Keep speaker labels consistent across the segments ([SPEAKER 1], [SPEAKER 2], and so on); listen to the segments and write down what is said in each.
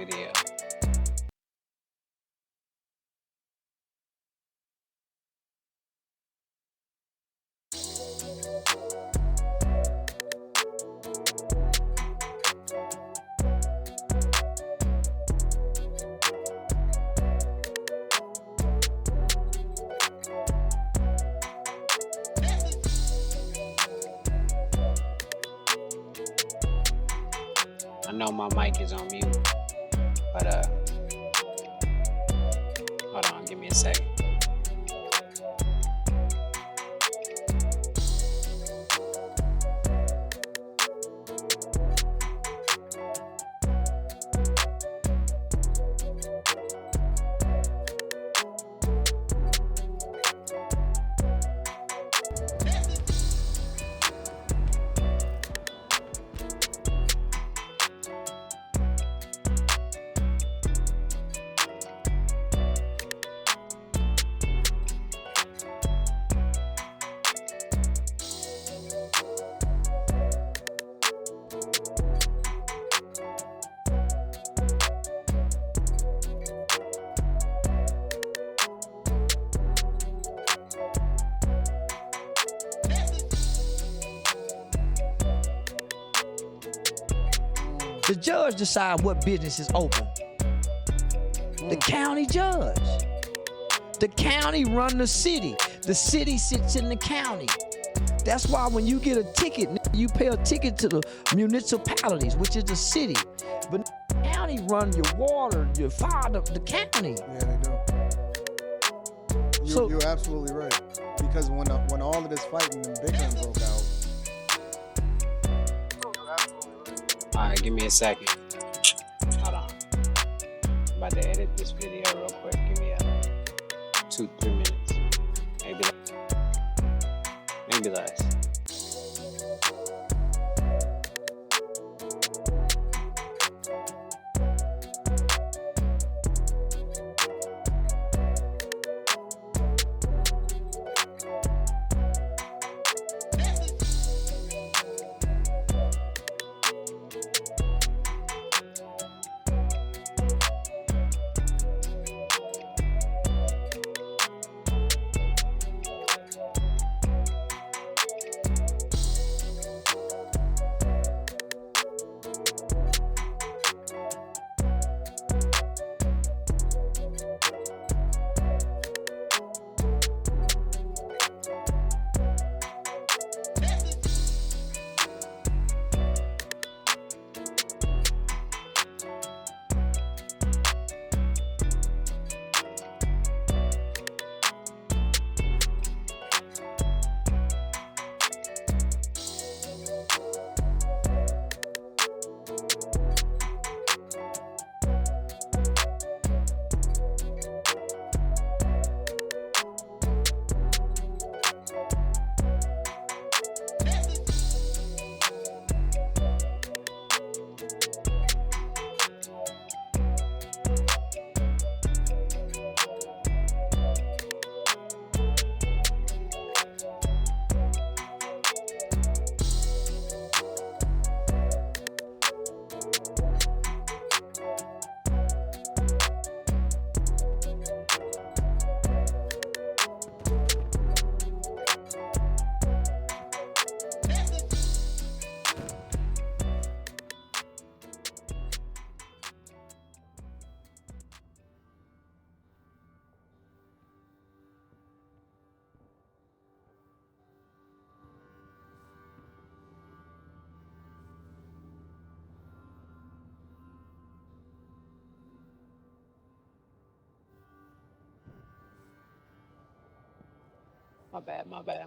[SPEAKER 1] video. I know my mic is on mute, but hold on, give me a second.
[SPEAKER 2] The judge decide what business is open. The county judge. The county run the city. The city sits in the county. That's why when you get a ticket, you pay a ticket to the municipalities, which is the city. But the county run your water, your fire, the county.
[SPEAKER 3] Yeah, they do. You're absolutely right. Because when all of this fighting and bickering broke out.
[SPEAKER 1] Alright, give me a second. Hold on. I'm about to edit this video real quick. Give me 2-3 minutes. Maybe less.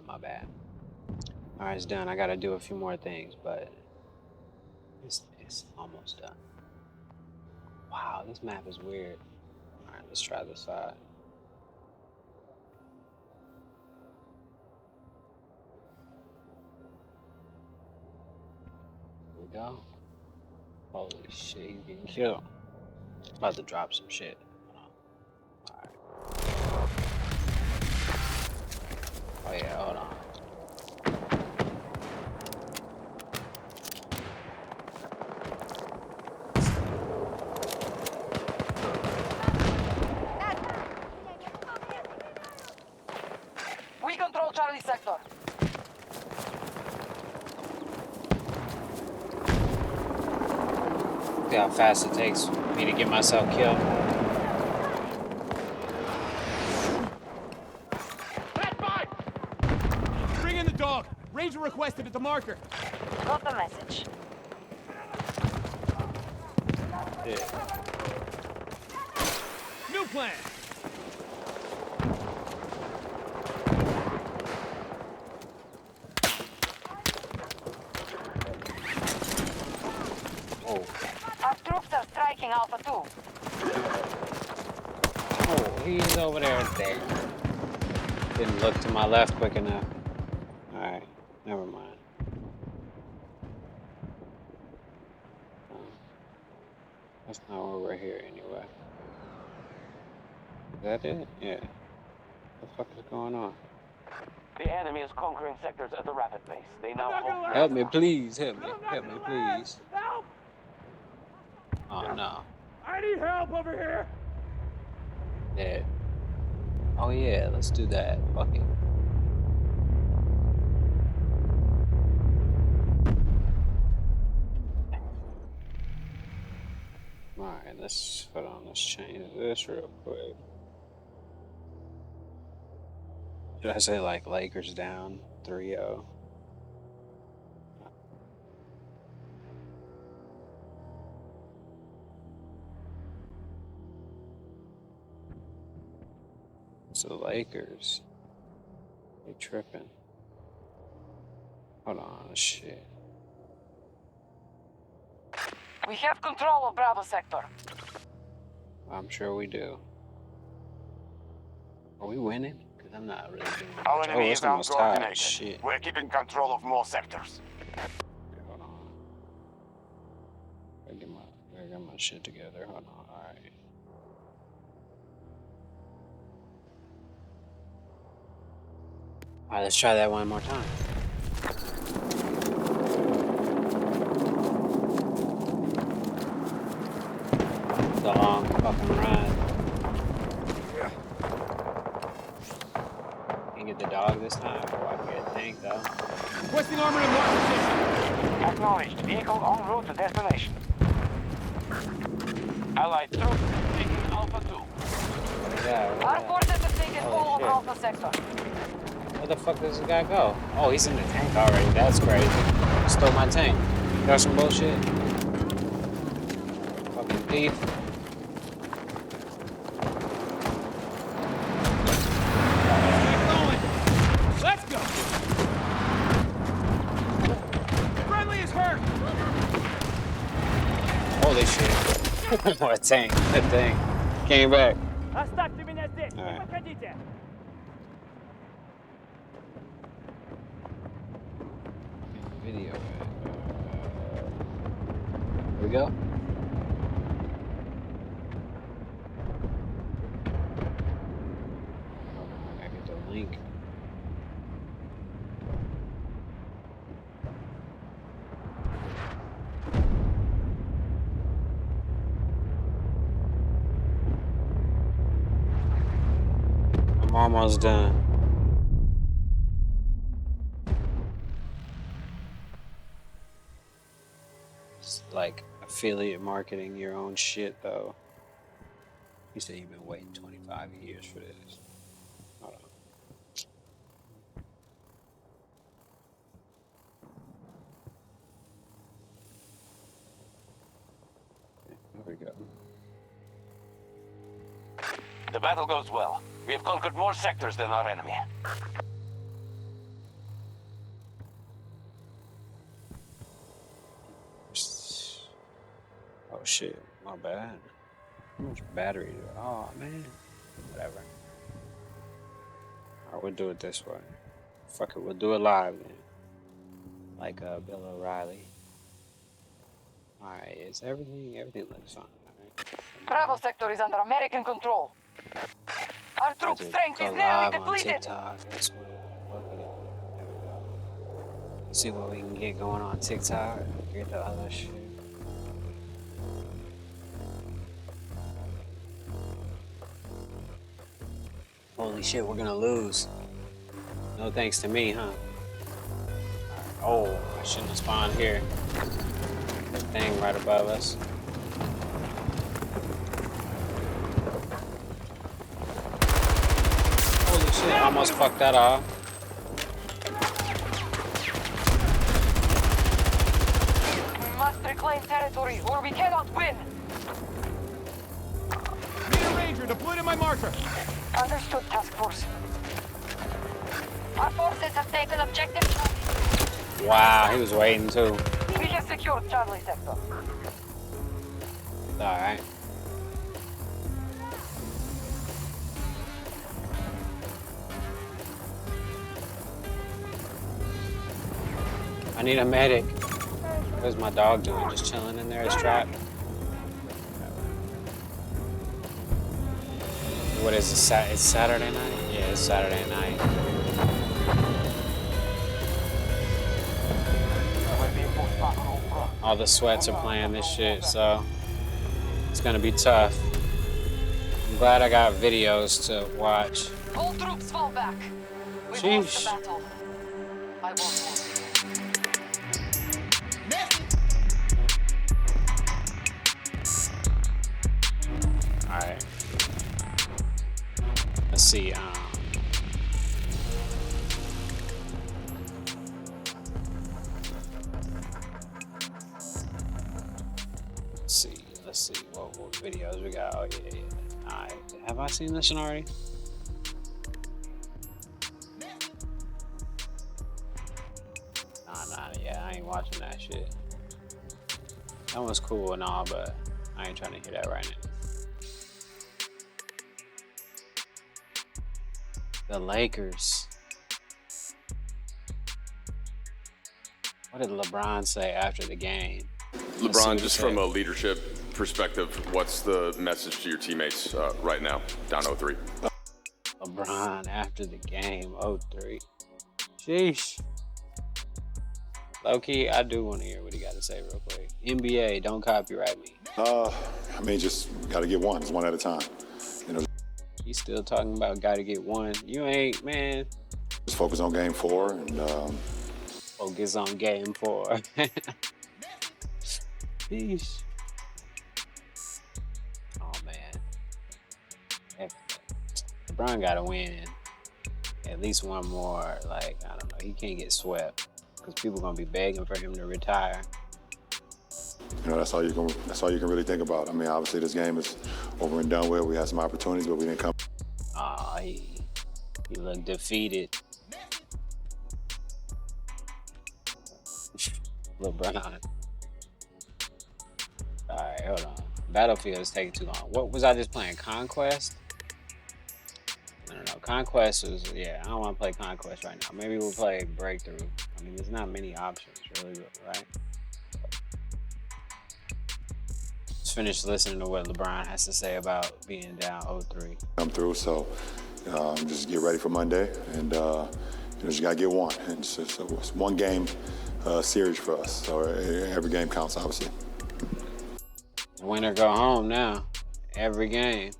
[SPEAKER 1] My bad. Alright, it's done. I gotta do a few more things, but it's almost done. Wow, this map is weird. Alright, let's try this side. Here we go. Holy shit, he's getting killed. About to drop some shit. Alright. Oh yeah, hold on. See how fast it takes me to get myself killed.
[SPEAKER 4] Bring in the dog. Ranger requested at the marker.
[SPEAKER 5] Got the message.
[SPEAKER 1] Yeah.
[SPEAKER 4] New plan.
[SPEAKER 1] Oh.
[SPEAKER 5] Our troops are striking Alpha 2.
[SPEAKER 1] Oh, he's over there. Dang. Didn't look to my left quick enough. Alright, never mind. That's not where we're here anyway. Is that it? Yeah. What the fuck is going on?
[SPEAKER 6] The enemy is conquering sectors at a rapid pace. They now hold.
[SPEAKER 1] Help me, please. Help me. Help me, please.
[SPEAKER 4] Help!
[SPEAKER 1] Oh, no.
[SPEAKER 4] I need help over here.
[SPEAKER 1] Dead. Oh, yeah. Let's do that. Fuck it. Alright, let's hold on. Let's change this real quick. Should I say like Lakers down 3-0? So the Lakers, they tripping. Hold on, shit.
[SPEAKER 5] We have control of Bravo sector.
[SPEAKER 1] I'm sure we do. Are we winning? Because I'm not really doing much.
[SPEAKER 6] Our
[SPEAKER 1] Oh,
[SPEAKER 6] enemy
[SPEAKER 1] it's
[SPEAKER 6] is
[SPEAKER 1] almost tied.
[SPEAKER 6] uncoordinated.
[SPEAKER 1] Shit.
[SPEAKER 6] We're keeping control of more sectors.
[SPEAKER 1] Okay, hold on. Gotta get my shit together. Hold on. Alright. Alright, let's try that one more time. It's a long fucking ride. Can you get the dog this time? Oh, I can get a tank though.
[SPEAKER 4] Requesting armor and mark position.
[SPEAKER 6] Acknowledged. Vehicle en route to destination. Allied troops taking Alpha 2.
[SPEAKER 1] Yeah,
[SPEAKER 5] Our forces have taken
[SPEAKER 1] Holy
[SPEAKER 5] all of
[SPEAKER 1] shit.
[SPEAKER 5] Alpha sector.
[SPEAKER 1] where the fuck does this guy go? Oh, he's in the tank already. That's crazy. Stole my tank. Got some bullshit. Fucking thief.
[SPEAKER 4] Get going. Let's go. Friendly is hurt.
[SPEAKER 1] Holy shit. What tank? That tank. Came back.
[SPEAKER 4] Оставьте меня здесь.
[SPEAKER 1] Не
[SPEAKER 4] подходите.
[SPEAKER 1] Video. Here we go. I gotta get the link. I'm almost done. It's like affiliate marketing your own shit, though. You say you've been waiting 25 years for this. Hold on. There we go.
[SPEAKER 6] The battle goes well. We have conquered more sectors than our enemy.
[SPEAKER 1] Oh shit, my bad. How much battery do I? Oh man. Whatever. Alright, we'll do it this way. Fuck it, we'll do it live then. Like Bill O'Reilly. Alright, is everything looks fine, alright?
[SPEAKER 5] Bravo sector is under American control. Our troop strength is nearly depleted.
[SPEAKER 1] TikTok. That's what we got. There we go. See what we can get going on TikTok. Get the other shit. Holy shit, we're gonna lose. No thanks to me, huh? Oh, I shouldn't have spawned here. That thing right above us. shit, almost fucked that off.
[SPEAKER 5] We must reclaim territory or we cannot win.
[SPEAKER 4] Need a ranger deployed in my marker.
[SPEAKER 5] Understood, task force. Our forces have taken objective Charlie.
[SPEAKER 1] Wow, he was waiting too.
[SPEAKER 5] We have secured Charlie sector.
[SPEAKER 1] Alright. I need a medic. What's my dog doing? Just chilling in there? It's trapped. What is it? It's Saturday night? Yeah, it's Saturday night. All the sweats are playing this shit, so it's gonna be tough. I'm glad I got videos to watch.
[SPEAKER 5] All troops fall back. We've lost the battle. I won't lose.
[SPEAKER 1] Alright. Let's see, let's see what videos we got. Oh yeah. Alright. Have I seen this one already? Nah, yeah, I ain't watching that shit. That one's cool and all, but I ain't trying to hear that right now. The Lakers. What did LeBron say after the game?
[SPEAKER 7] LeBron, just from a leadership perspective, what's the message to your teammates right now, down 0-3?
[SPEAKER 1] LeBron after the game, 0-3. Sheesh. Low-key, I do want to hear what he got to say real quick. NBA, don't copyright me.
[SPEAKER 8] I mean, just got to get one. It's one at a time. You know,
[SPEAKER 1] He's still talking about got to get one. You ain't, man.
[SPEAKER 8] just focus on game 4 and
[SPEAKER 1] Focus on game 4. Sheesh. Oh, man. If LeBron got to win at least one more. Like, I don't know. He can't get swept because people going to be begging for him to retire.
[SPEAKER 8] you know that's all you can really think about. I mean, obviously this game is over and done with. We had some opportunities, but we didn't come.
[SPEAKER 1] He looked defeated. LeBron. Alright, hold on. Battlefield is taking too long. What was I just playing? Conquest? I don't know. Conquest was, yeah, I don't want to play Conquest right now. Maybe we'll play Breakthrough. I mean, there's not many options, really, right? Let's finish listening to what LeBron has to say about being down 0-3.
[SPEAKER 8] Come through, so just get ready for Monday, and you know, just gotta get one. And so it's one game series for us, so every game counts, obviously.
[SPEAKER 1] Win or go home now. Every game.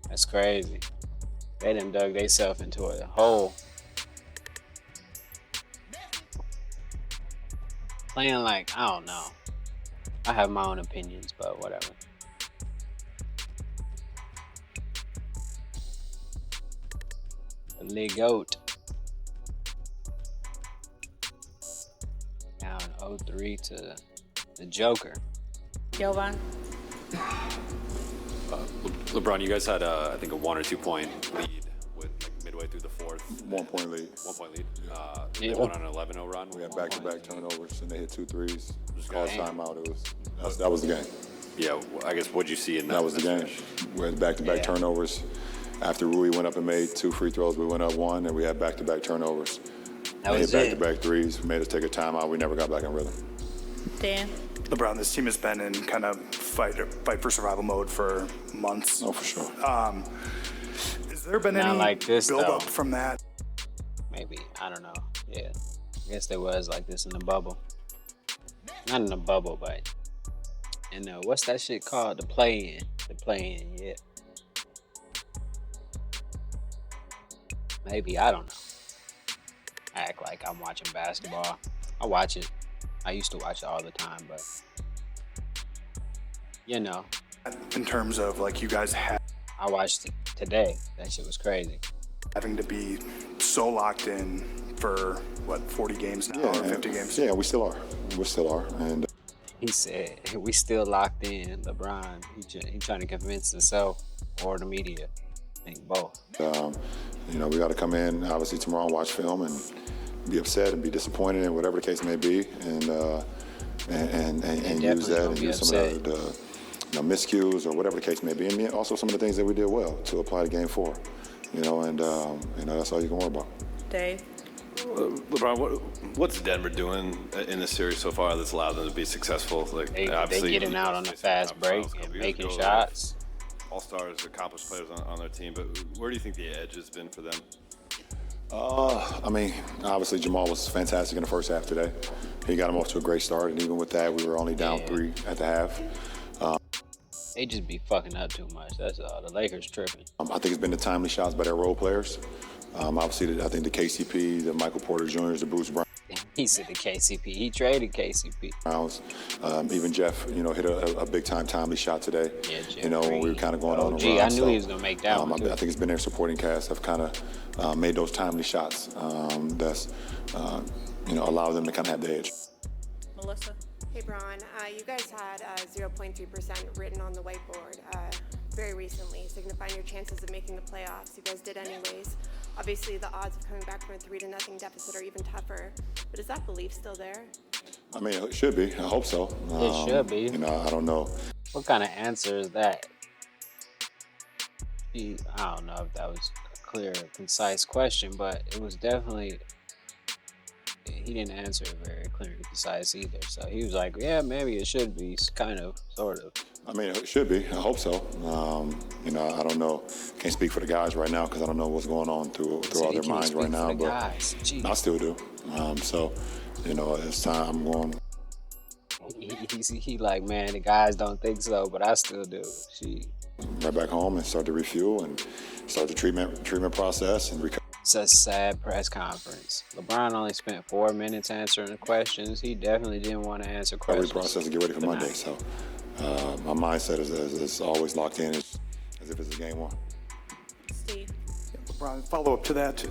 [SPEAKER 1] That's crazy. They done dug themselves into a hole. Playing like, I don't know. I have my own opinions, but whatever. The GOAT. Down 0-3 to the Joker.
[SPEAKER 9] Jovan.
[SPEAKER 10] LeBron, you guys had, I think, a 1 or 2 point lead with midway through the fourth.
[SPEAKER 8] 1 point lead.
[SPEAKER 10] 1 point lead. They
[SPEAKER 1] Yeah.
[SPEAKER 10] went on an 11-0 run.
[SPEAKER 8] We had back-to-back turnovers, and they hit 2 threes.
[SPEAKER 10] Just
[SPEAKER 8] Called
[SPEAKER 1] damn.
[SPEAKER 8] timeout. That was the game.
[SPEAKER 10] Yeah, I guess what'd you see in that?
[SPEAKER 8] That was the game.
[SPEAKER 10] finish?
[SPEAKER 8] We had back-to-back
[SPEAKER 1] Yeah.
[SPEAKER 8] turnovers. After Rui went up and made 2 free throws, we went up 1, and we had back-to-back turnovers.
[SPEAKER 1] That
[SPEAKER 8] They
[SPEAKER 1] was
[SPEAKER 8] hit
[SPEAKER 1] it.
[SPEAKER 8] back-to-back threes, made us take a timeout. We never got back in rhythm.
[SPEAKER 9] Dan.
[SPEAKER 11] LeBron, this team has been in kind of fight for survival mode for months.
[SPEAKER 8] Oh, for sure.
[SPEAKER 11] Has there been
[SPEAKER 1] Not
[SPEAKER 11] any
[SPEAKER 1] like this,
[SPEAKER 11] build
[SPEAKER 1] though.
[SPEAKER 11] up from that?
[SPEAKER 1] Maybe. I don't know. Yeah. I guess there was like this in the bubble. Not in the bubble, but in the, what's that shit called? The play-in. The play-in, yeah. Maybe. I don't know. I act like I'm watching basketball. I watch it. I used to watch it all the time, but you know.
[SPEAKER 11] In terms of like you guys had
[SPEAKER 1] I watched it today. That shit was crazy.
[SPEAKER 11] Having to be so locked in for, what, 40 games now, or 50 games?
[SPEAKER 8] Yeah, we still are. We still are. And
[SPEAKER 1] He said, we still locked in. LeBron, he trying to convince himself or the media. I think both.
[SPEAKER 8] you know, we got to come in, obviously, tomorrow and watch film and be upset and be disappointed and whatever the case may be, and use that and use some of the miscues or whatever the case may be, and then also some of the things that we did well to apply to Game 4. You know, and that's all you can worry about.
[SPEAKER 9] Dave?
[SPEAKER 10] LeBron, what's Denver doing in this series so far that's allowed them to be successful? Like,
[SPEAKER 1] They
[SPEAKER 10] obviously,
[SPEAKER 1] getting out on the fast break and making shots.
[SPEAKER 10] All-stars, accomplished players on their team, but where do you think the edge has been for them?
[SPEAKER 8] I mean, obviously Jamal was fantastic in the first half today. He got him off to a great start, and even with that, we were only down 3 at the half.
[SPEAKER 1] They just be fucking up too much. That's all. The Lakers tripping.
[SPEAKER 8] I think it's been the timely shots by their role players. Obviously, I think the KCP, the Michael Porter Jr.'s, the Bruce Brown.
[SPEAKER 1] He said the KCP. He traded KCP.
[SPEAKER 8] Even Jeff, you know, hit a big-time timely shot today.
[SPEAKER 1] Yeah, Jeff
[SPEAKER 8] you know, when we were kind of going on a
[SPEAKER 1] run.
[SPEAKER 8] run.
[SPEAKER 1] I knew he was going to make that one, too.
[SPEAKER 8] I think it's been their supporting cast have kind of made those timely shots that's, you know, allow them to kind of have the edge.
[SPEAKER 9] Melissa?
[SPEAKER 12] Hey, Bron. You guys had 0.3% written on the whiteboard very recently, signifying your chances of making the playoffs. You guys did anyways. Obviously, the odds of coming back from a 3-0 deficit are even tougher. But is that belief still there?
[SPEAKER 8] I mean, it should be. I hope so.
[SPEAKER 1] It should be.
[SPEAKER 8] You know, I don't know.
[SPEAKER 1] What kind of answer is that? I don't know if that was a clear, concise question, but it was definitely... He didn't answer it very clear and concise either. So he was like, yeah, maybe it should be, kind of, sort of.
[SPEAKER 8] I mean, it should be. I hope so. You know, I don't know. Can't speak for the guys right now because I don't know what's going on through all their minds right now. But I still do. So, you know, it's time I'm going.
[SPEAKER 1] He like, man, the guys don't think so, but I still do.
[SPEAKER 8] Right back home and start to refuel and start the treatment process and recover.
[SPEAKER 1] It's a sad press conference. LeBron only spent 4 minutes answering the questions. He definitely didn't want to answer questions.
[SPEAKER 8] Recovery process to get ready for Monday. So my mindset is always locked in as if it's a game 1.
[SPEAKER 9] Steve?
[SPEAKER 11] LeBron, follow up to that.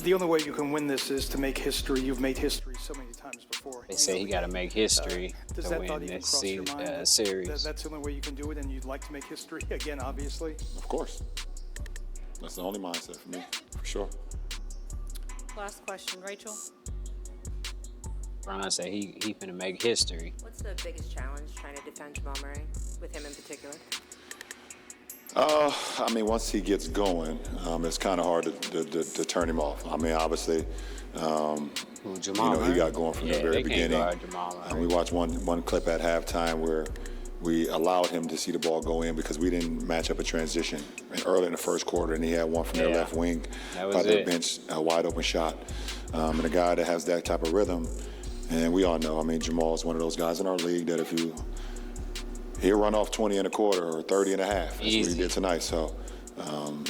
[SPEAKER 11] The only way you can win this is to make history. You've made history so many times before.
[SPEAKER 1] They say he got to make history to win this series.
[SPEAKER 11] That's the only way you can do it, and you'd like to make history again, obviously.
[SPEAKER 8] Of course. That's the only mindset for me, for sure.
[SPEAKER 9] Last question, Rachel?
[SPEAKER 1] Ron said he finna make history.
[SPEAKER 12] What's the biggest challenge trying to defend Jamal Murray, with him in particular?
[SPEAKER 8] I mean, once he gets going, it's kind of hard to turn him off. I mean, obviously, you know, he got going from the very beginning. We watched one clip at halftime where we allowed him to see the ball go in because we didn't match up a transition early in the first quarter, and he had one from their left wing by the bench, a wide open shot. And a guy that has that type of rhythm, and we all know, I mean, Jamal is one of those guys in our league that he'll run off 20 and a quarter or 30 and a half. That's what he did tonight. So,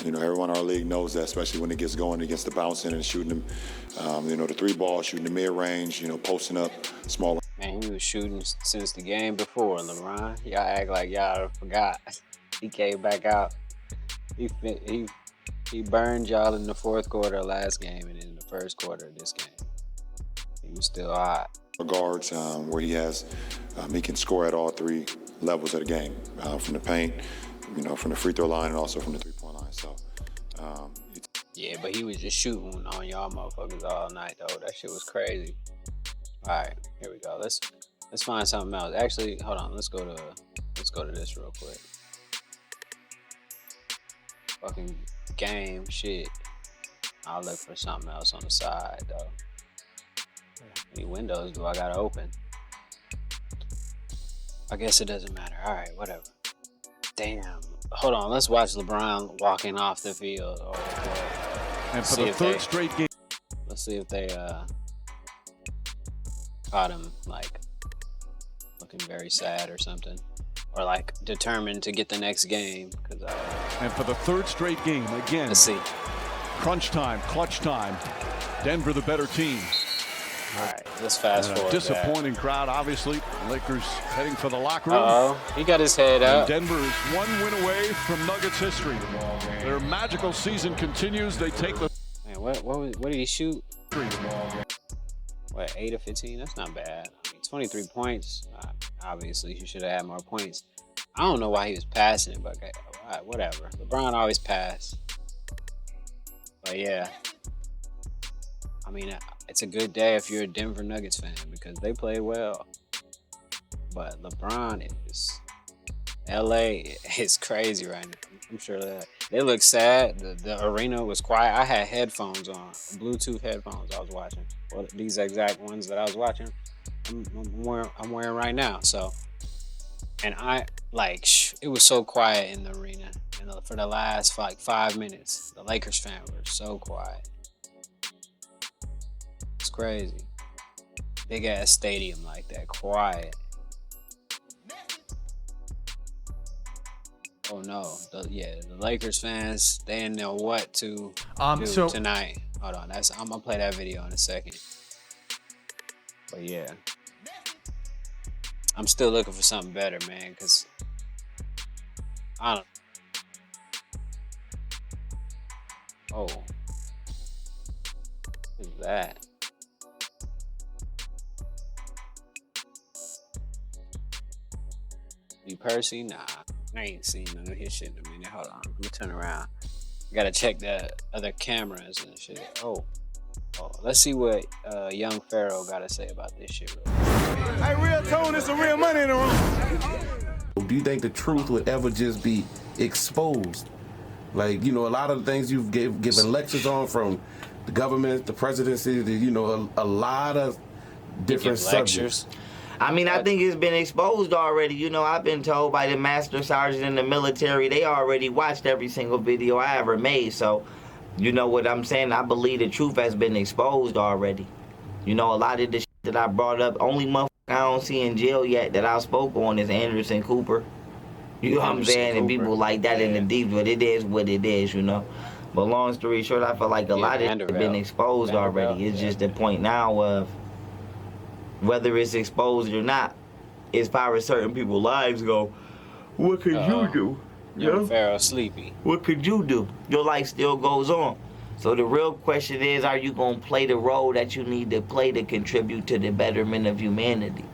[SPEAKER 8] you know, everyone in our league knows that, especially when it gets going against the bouncing and shooting them, you know, the 3-ball, shooting the mid-range, you know, posting up smaller.
[SPEAKER 1] Man, he was shooting since the game before, LeBron. Y'all act like y'all forgot. He came back out. He burned y'all in the fourth quarter of last game and in the first quarter of this game. He was still hot.
[SPEAKER 8] Guards where he can score at all 3 levels of the game, from the paint, you know, from the free throw line and also from the 3-point line. So,
[SPEAKER 1] yeah, but he was just shooting on y'all motherfuckers all night though. That shit was crazy. All right, here we go. Let's find something else. Actually, hold on. Let's go to this real quick. Fucking game shit. I'll look for something else on the side though. How many windows do I gotta open? I guess it doesn't matter. All right, whatever. Damn. Hold on. Let's watch LeBron walking off the field.
[SPEAKER 4] And for the third straight game.
[SPEAKER 1] Let's see if they caught him like looking very sad or something, or like determined to get the next game.
[SPEAKER 4] And for the third straight game, again.
[SPEAKER 1] Let's see.
[SPEAKER 4] Crunch time, clutch time. Denver the better team.
[SPEAKER 1] All right, let's fast
[SPEAKER 4] And a
[SPEAKER 1] forward.
[SPEAKER 4] disappointing crowd, obviously. Lakers heading for the locker room.
[SPEAKER 1] Uh-oh, he got his head up.
[SPEAKER 4] And Denver is one win away from Nuggets history. Their magical season continues. They take the.
[SPEAKER 1] Man, what did he shoot? What, 8 of 15? That's not bad. I mean, 23 points. Obviously, he should have had more points. I don't know why he was passing it, but okay, all right, whatever. LeBron always pass. But yeah, I mean, it's a good day if you're a Denver Nuggets fan because they play well. But LeBron is LA is crazy right now. I'm sure that they look sad. The arena was quiet. I had headphones on, Bluetooth headphones. I was watching. Well, these exact ones that I was watching, I'm wearing right now. So, and it was so quiet in the arena. And for the last like 5 minutes, the Lakers fans were so quiet. It's crazy. Big ass stadium like that, quiet. Oh no, the Lakers fans, they didn't know what to do tonight. Hold on, I'm gonna play that video in a second. But yeah, I'm still looking for something better, man, because I don't. Oh, what is that? Percy? Nah, I ain't seen none of his shit in a minute. Hold on, let me turn around. I gotta check the other cameras and shit. Oh, let's see what young Pharaoh gotta say about this shit.
[SPEAKER 13] Hey, real tone, there's some real money in the room.
[SPEAKER 14] Do you think the truth would ever just be exposed? Like, you know, a lot of the things you've given lectures on, from the government, the presidency, a lot of different subjects.
[SPEAKER 15] I mean, I think it's been exposed already. You know, I've been told by the master sergeant in the military, they already watched every single video I ever made. So, you know what I'm saying? I believe the truth has been exposed already. You know, a lot of the shit that I brought up, only motherfucker I don't see in jail yet that I spoke on is Anderson Cooper. You know what I'm saying? And people like that in the deep, but it is what it is, you know. But long story short, I feel like a lot of it has been exposed already. It's just the point now of whether it's exposed or not, as far as certain people's lives go, what could you do?
[SPEAKER 1] Young Pharaoh sleepy.
[SPEAKER 15] What could you do? Your life still goes on. So the real question is, are you going to play the role that you need to play to contribute to the betterment of humanity?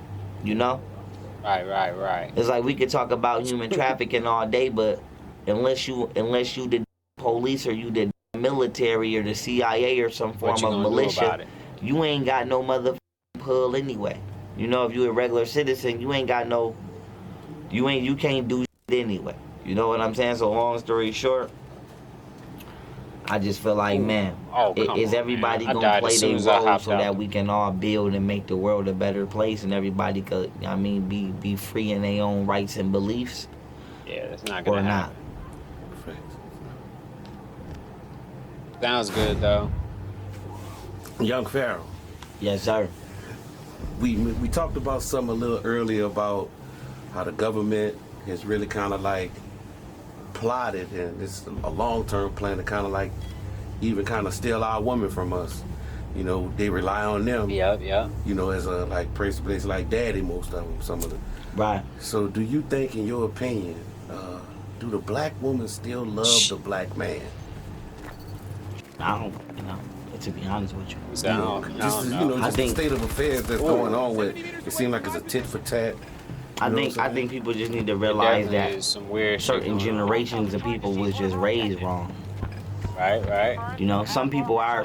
[SPEAKER 15] You know?
[SPEAKER 1] Right.
[SPEAKER 15] It's like we could talk about human trafficking all day, but unless you the police or you the military or the CIA or some form of militia, you ain't got no motherfucking pull anyway. You know, if you a regular citizen, you ain't got no, you can't do shit anyway. You know what I'm saying? So long story short, I just feel like, man, is everybody gonna play their role so that we can all build and make the world a better place, and everybody could, be free in their own rights and beliefs?
[SPEAKER 1] Yeah, that's not gonna happen. Sounds good though.
[SPEAKER 14] Young Pharaoh.
[SPEAKER 15] Yes, sir.
[SPEAKER 14] We talked about something a little earlier about how the government has really kind of like plotted, and it's a long-term plan to kind of like even kind of steal our women from us. You know, they rely on them.
[SPEAKER 1] Yeah.
[SPEAKER 14] You know, as a like place like daddy, most of them, some of them.
[SPEAKER 15] Right.
[SPEAKER 14] So, do you think, in your opinion, do the black woman still love the black man?
[SPEAKER 15] I don't, to be honest with you.
[SPEAKER 14] Just the state of affairs that's going on with it. It seems like it's a tit for tat.
[SPEAKER 15] I think people just need to realize that certain generations of people was just raised wrong.
[SPEAKER 1] Right.
[SPEAKER 15] You know, some people are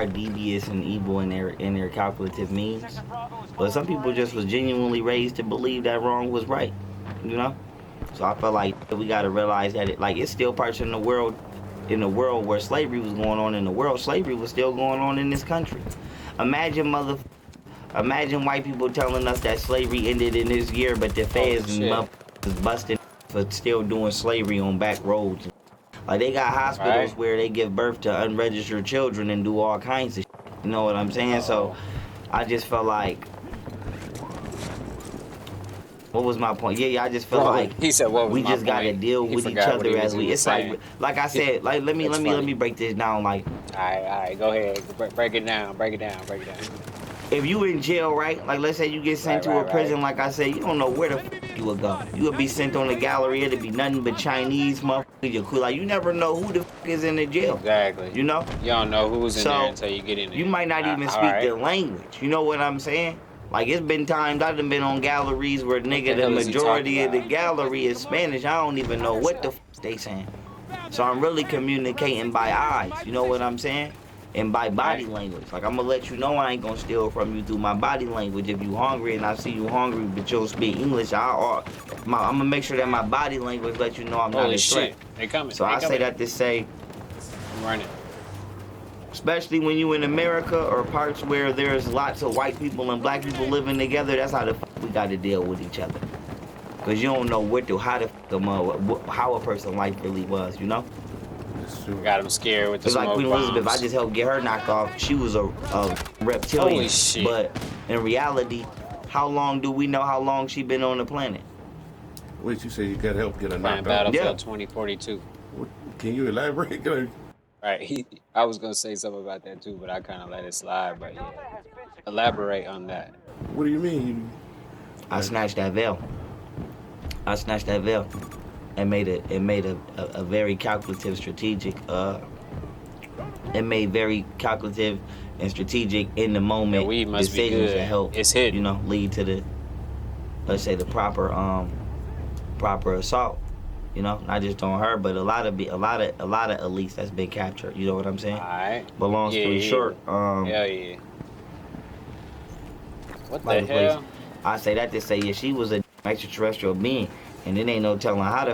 [SPEAKER 15] devious and evil in their calculative means, but some people just was genuinely raised to believe that wrong was right. You know, so I feel like we got to realize that it's still parts in the world where slavery was going on in the world. Slavery was still going on in this country. Imagine white people telling us that slavery ended in this year, but the feds and motherfuckers busting for still doing slavery on back roads. Like, they got hospitals where they give birth to unregistered children and do all kinds of shit. You know what I'm saying? So I just felt like, what was my point? Yeah, I just feel like
[SPEAKER 1] he said, "What was
[SPEAKER 15] we
[SPEAKER 1] my
[SPEAKER 15] just gotta
[SPEAKER 1] point?"
[SPEAKER 15] deal with each other as we. It's
[SPEAKER 1] saying.
[SPEAKER 15] like I said. Like let me break this down. Like,
[SPEAKER 1] all right, go ahead, break it down.
[SPEAKER 15] if you in jail, right? Like let's say you get sent to a prison, like I said, you don't know where the f you would go. You would be sent on the gallery, it'd be nothing but Chinese motherfuckers. Like you never know who the f is in the jail.
[SPEAKER 1] Exactly.
[SPEAKER 15] You know?
[SPEAKER 1] You don't know who's in there until you get in there.
[SPEAKER 15] You might not even speak the language. You know what I'm saying? Like it's been times I've been on galleries where nigga the majority of the gallery is Spanish. I don't even know what the f they saying. So I'm really communicating by eyes. You know what I'm saying? And by body language. Like I'm gonna let you know I ain't gonna steal from you through my body language. If you hungry and I see you hungry but you don't speak English, I'm gonna make sure that my body language let you know I'm not a threat.
[SPEAKER 1] They coming.
[SPEAKER 15] So I say that to say,
[SPEAKER 1] I'm running.
[SPEAKER 15] especially when you in America or parts where there's lots of white people and black people living together, that's how the f we gotta deal with each other. Cause you don't know how a person's life really was, you know?
[SPEAKER 1] Got him scared with the
[SPEAKER 15] It's like
[SPEAKER 1] smoke
[SPEAKER 15] Queen
[SPEAKER 1] bombs.
[SPEAKER 15] Elizabeth, I just helped get her knocked off. She was a reptilian.
[SPEAKER 1] Holy shit.
[SPEAKER 15] But in reality, how long do we know how long she been on the planet?
[SPEAKER 14] Wait, you say you got help get her
[SPEAKER 1] Playing
[SPEAKER 14] knocked out?
[SPEAKER 1] Battlefield 2042.
[SPEAKER 14] Can you elaborate?
[SPEAKER 1] Right. I was gonna say something about that too, but I kind of let it slide. But yeah, elaborate on that.
[SPEAKER 14] What do you mean?
[SPEAKER 15] I snatched that veil. And made a very calculative, strategic. It made very calculative and strategic in the moment decisions that help.
[SPEAKER 1] It's hidden.
[SPEAKER 15] You know, lead to the, let's say, the proper assault. You know, not just on her, but a lot of elites that's been captured. You know what I'm saying?
[SPEAKER 1] All right.
[SPEAKER 15] But long story short,
[SPEAKER 1] yeah. What the
[SPEAKER 15] like,
[SPEAKER 1] hell?
[SPEAKER 15] I say that to say, yeah, she was an extraterrestrial being, and it ain't no telling how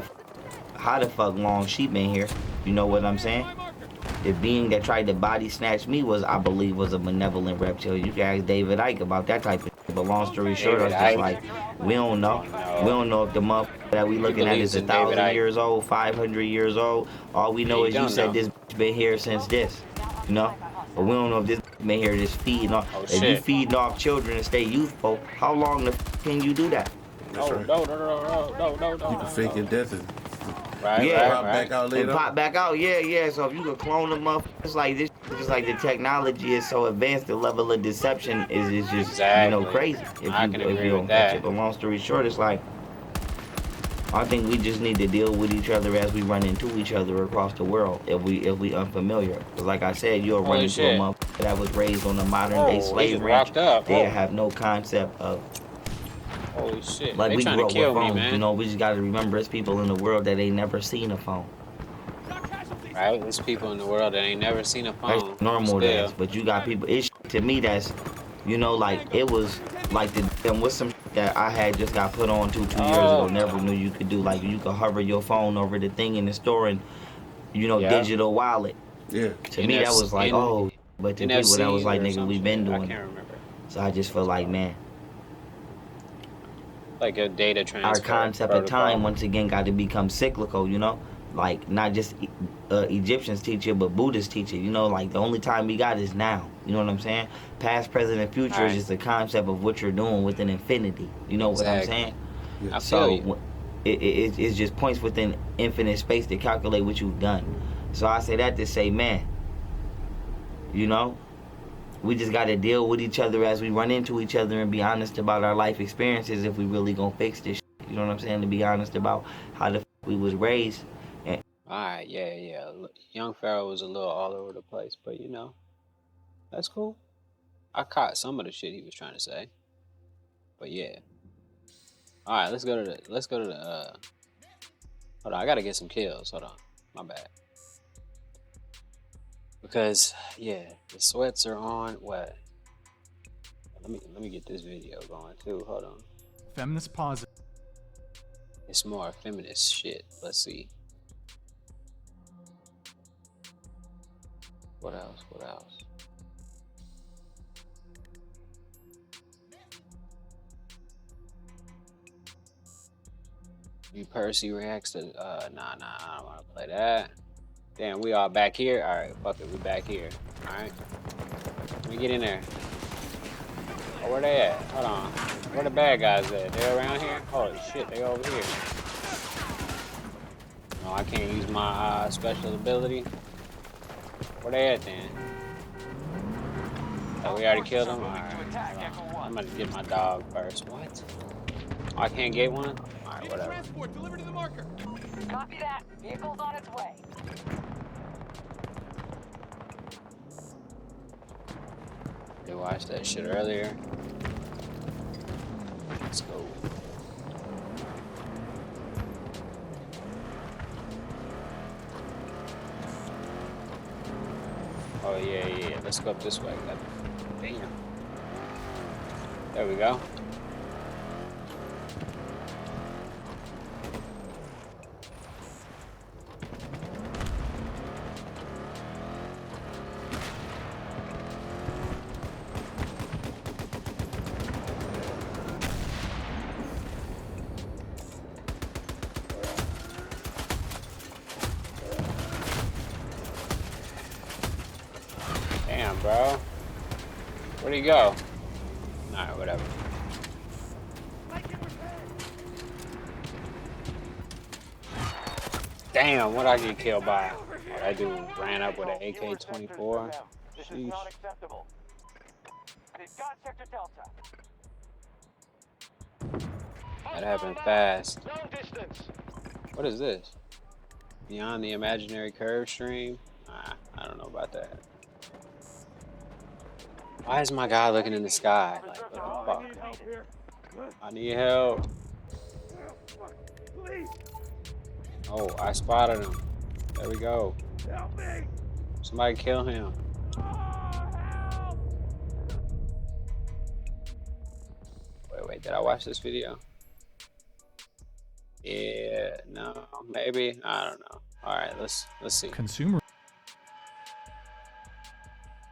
[SPEAKER 15] the fuck long she been here. You know what I'm saying? The being that tried to body snatch me I believe was a benevolent reptilian. You can ask David Icke about that type of shit. But long story short, it's just like, we don't know. We don't know if the motherfucker that we looking at is 1,000 years old, 500 years old. All we know is you said this been here since this, you know? But we don't know if this been here just feeding off. If you feeding off children and stay youthful, how long the can you do that?
[SPEAKER 14] That's right.
[SPEAKER 1] No.
[SPEAKER 14] You can fake your death and
[SPEAKER 15] pop
[SPEAKER 14] back out later.
[SPEAKER 15] And pop back out, yeah. So if you could clone them up, it's like this. Just like the technology is so advanced, the level of deception is just crazy. If you don't catch it. But long story short, it's like I think we just need to deal with each other as we run into each other across the world. If we unfamiliar, because like I said, you'll run into a motherfucker that was raised on a modern day slave ranch. They have no concept of.
[SPEAKER 1] Holy shit.
[SPEAKER 15] Like
[SPEAKER 1] they
[SPEAKER 15] we
[SPEAKER 1] trying
[SPEAKER 15] grew
[SPEAKER 1] to
[SPEAKER 15] up
[SPEAKER 1] kill
[SPEAKER 15] with
[SPEAKER 1] me,
[SPEAKER 15] phones,
[SPEAKER 1] man.
[SPEAKER 15] you know, we just gotta remember there's people in the world that ain't never seen a phone.
[SPEAKER 1] Right? There's people in the world that ain't never seen a phone.
[SPEAKER 15] That's normal days, but you got people, it's to me that's, you know, like it was like with some that I had just got put on 2 years ago, never knew you could do. Like you could hover your phone over the thing in the store and, you know, digital wallet.
[SPEAKER 14] Yeah.
[SPEAKER 15] To me that was like, but to people that was like, nigga, we been doing
[SPEAKER 1] I can't
[SPEAKER 15] it.
[SPEAKER 1] remember.
[SPEAKER 15] So I just feel like, man,
[SPEAKER 1] like a data transfer.
[SPEAKER 15] our concept of time once again got to become cyclical, you know? Like not just Egyptians teach it, but Buddhists teach it. You know, like the only time we got is now. You know what I'm saying? Past, present, and future is just the concept of what you're doing within infinity. You know what I'm saying?
[SPEAKER 1] Yeah.
[SPEAKER 15] So it's just points within infinite space to calculate what you've done. So I say that to say, man, you know, we just got to deal with each other as we run into each other and be honest about our life experiences if we really gonna fix this shit. You know what I'm saying? To be honest about how the we was raised.
[SPEAKER 1] Alright, yeah. Young Pharaoh was a little all over the place, but you know, that's cool. I caught some of the shit he was trying to say. But yeah. Alright, let's go to the hold on, I gotta get some kills. Hold on. My bad. Because yeah, the sweats are on. What? Let me get this video going too. Hold on.
[SPEAKER 16] Feminist pause.
[SPEAKER 1] It's more feminist shit. Let's see. What else? You Percy reacts to nah, I don't wanna play that. Damn, we all back here? Alright, fuck it, we back here. Alright. Let me get in there. Oh, where they at? Hold on. Where the bad guys at? They around here? Holy shit, they over here. No, I can't use my special ability. Where they at then? Oh, we already killed him? Alright. I'm gonna get my dog first. What? Oh, I can't get one? Alright, whatever.
[SPEAKER 5] Transport delivered to the marker. Copy that. Vehicle's on its way.
[SPEAKER 1] They watched that shit earlier. Let's go. Oh yeah. Let's go up this way. Damn. There we go. Damn, bro. Where'd he go? Alright, whatever. Damn, what I get killed by? Oh, that dude ran up with an AK-24.
[SPEAKER 6] This is not acceptable. They've got Sector Delta.
[SPEAKER 1] That happened fast. What is this? Beyond the imaginary curve stream? Nah, I don't know about that. Why is my guy looking in the sky? Like, what the fuck? I need help. Oh, I spotted him. There we go. Somebody kill him. Wait, did I watch this video? Yeah, no, maybe. I don't know. Alright, let's see.
[SPEAKER 16] Consumer.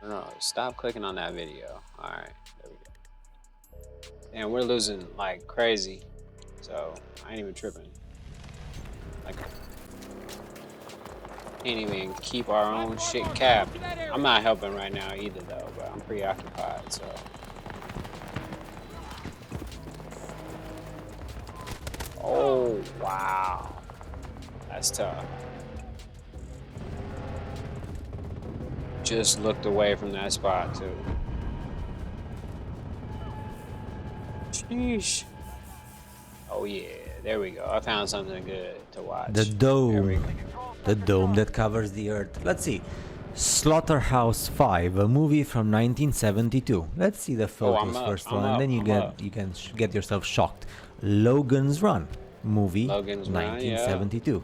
[SPEAKER 1] No, stop clicking on that video. Alright, there we go. And we're losing like crazy. So I ain't even tripping. Like, can't even keep our own shit capped. I'm not helping right now either though, but I'm preoccupied, so. Oh wow. That's tough. Just looked away from that spot too. Sheesh. Oh yeah, there we go. I found something good to watch.
[SPEAKER 2] The dome. The dome that covers the earth. Let's see. Slaughterhouse 5, a movie from 1972. Let's see the photos first one, and then you can get yourself shocked. Logan's Run, movie,
[SPEAKER 1] Logan's
[SPEAKER 2] 1972.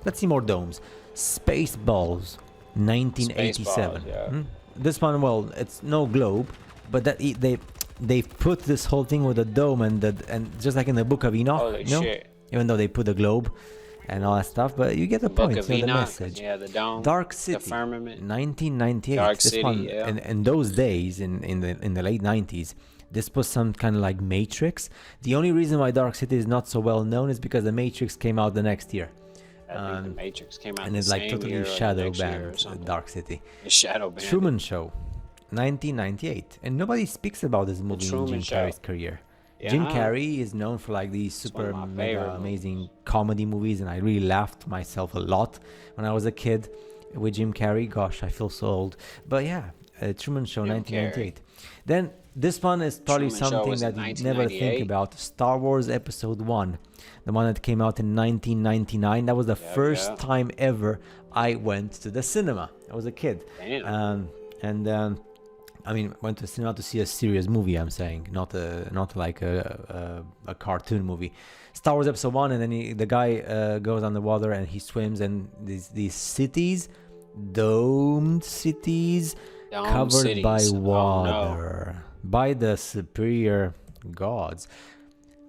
[SPEAKER 2] Let's see more domes. Spaceballs, 1987.
[SPEAKER 1] Spaceballs, yeah.
[SPEAKER 2] This one, well, it's no globe, but that they put this whole thing with a dome and just like in the Book of Enoch,
[SPEAKER 1] Holy shit.
[SPEAKER 2] even though they put a globe and all that stuff, but you get the point.
[SPEAKER 1] Book of
[SPEAKER 2] the
[SPEAKER 1] Enoch,
[SPEAKER 2] message.
[SPEAKER 1] yeah, the dome,
[SPEAKER 2] Dark City,
[SPEAKER 1] the firmament,
[SPEAKER 2] 1998.
[SPEAKER 1] Dark
[SPEAKER 2] this
[SPEAKER 1] City,
[SPEAKER 2] one,
[SPEAKER 1] yeah.
[SPEAKER 2] in those days, in the late 90s, this was some kind of like Matrix. The only reason why Dark City is not so well known is because the Matrix came out the next year.
[SPEAKER 1] I think the Matrix came out
[SPEAKER 2] and it's like totally shadow banned. Dark City.
[SPEAKER 1] It's shadow banned.
[SPEAKER 2] Truman Show, 1998, and nobody speaks about this movie in Jim Carrey's career.
[SPEAKER 1] Yeah.
[SPEAKER 2] Jim Carrey is known for like these super mega amazing comedy movies, and I really laughed myself a lot when I was a kid with Jim Carrey. Gosh, I feel so old. But yeah, Truman Show, 1998. Then this one is probably something that you never think about. Star Wars Episode 1, the one that came out in 1999. That was the first time ever I went to the cinema. I was a kid. I mean, went to the cinema to see a serious movie. I'm saying, not like a cartoon movie. Star Wars Episode 1, and then the guy goes underwater and he swims, and these cities, domed cities, covered by water, by the superior gods.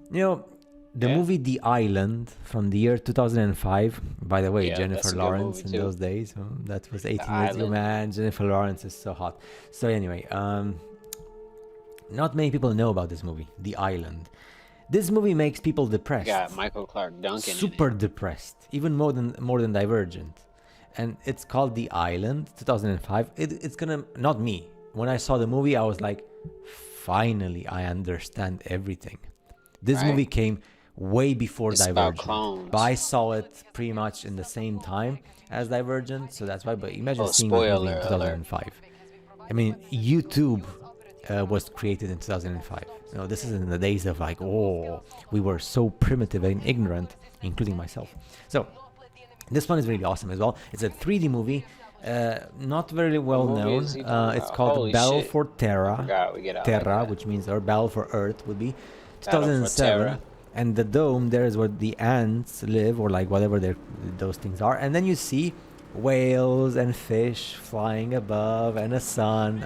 [SPEAKER 2] You know, the movie The Island from the year 2005. By the way, Jennifer Lawrence in those days. That was 18 years ago, man. Jennifer Lawrence is so hot. So anyway, not many people know about this movie, The Island. This movie makes people depressed.
[SPEAKER 1] Got Michael Clark Duncan.
[SPEAKER 2] Super depressed, even more than Divergent. And it's called The Island, 2005. It's gonna, not me. When I saw the movie, I was like, finally, I understand everything. This movie came way before Divergent, but I saw it pretty much in the same time as Divergent, so that's why. But imagine seeing the movie in 2005. I mean, YouTube was created in 2005. You know, this is in the days of like, oh, we were so primitive and ignorant, including myself. So this one is really awesome as well. It's a 3D movie, not very well known. It's called Battle for Terra, which means, or Battle for Earth would be 2007. And the dome there is where the ants live, or like whatever those things are. And then you see whales and fish flying above, and a sun,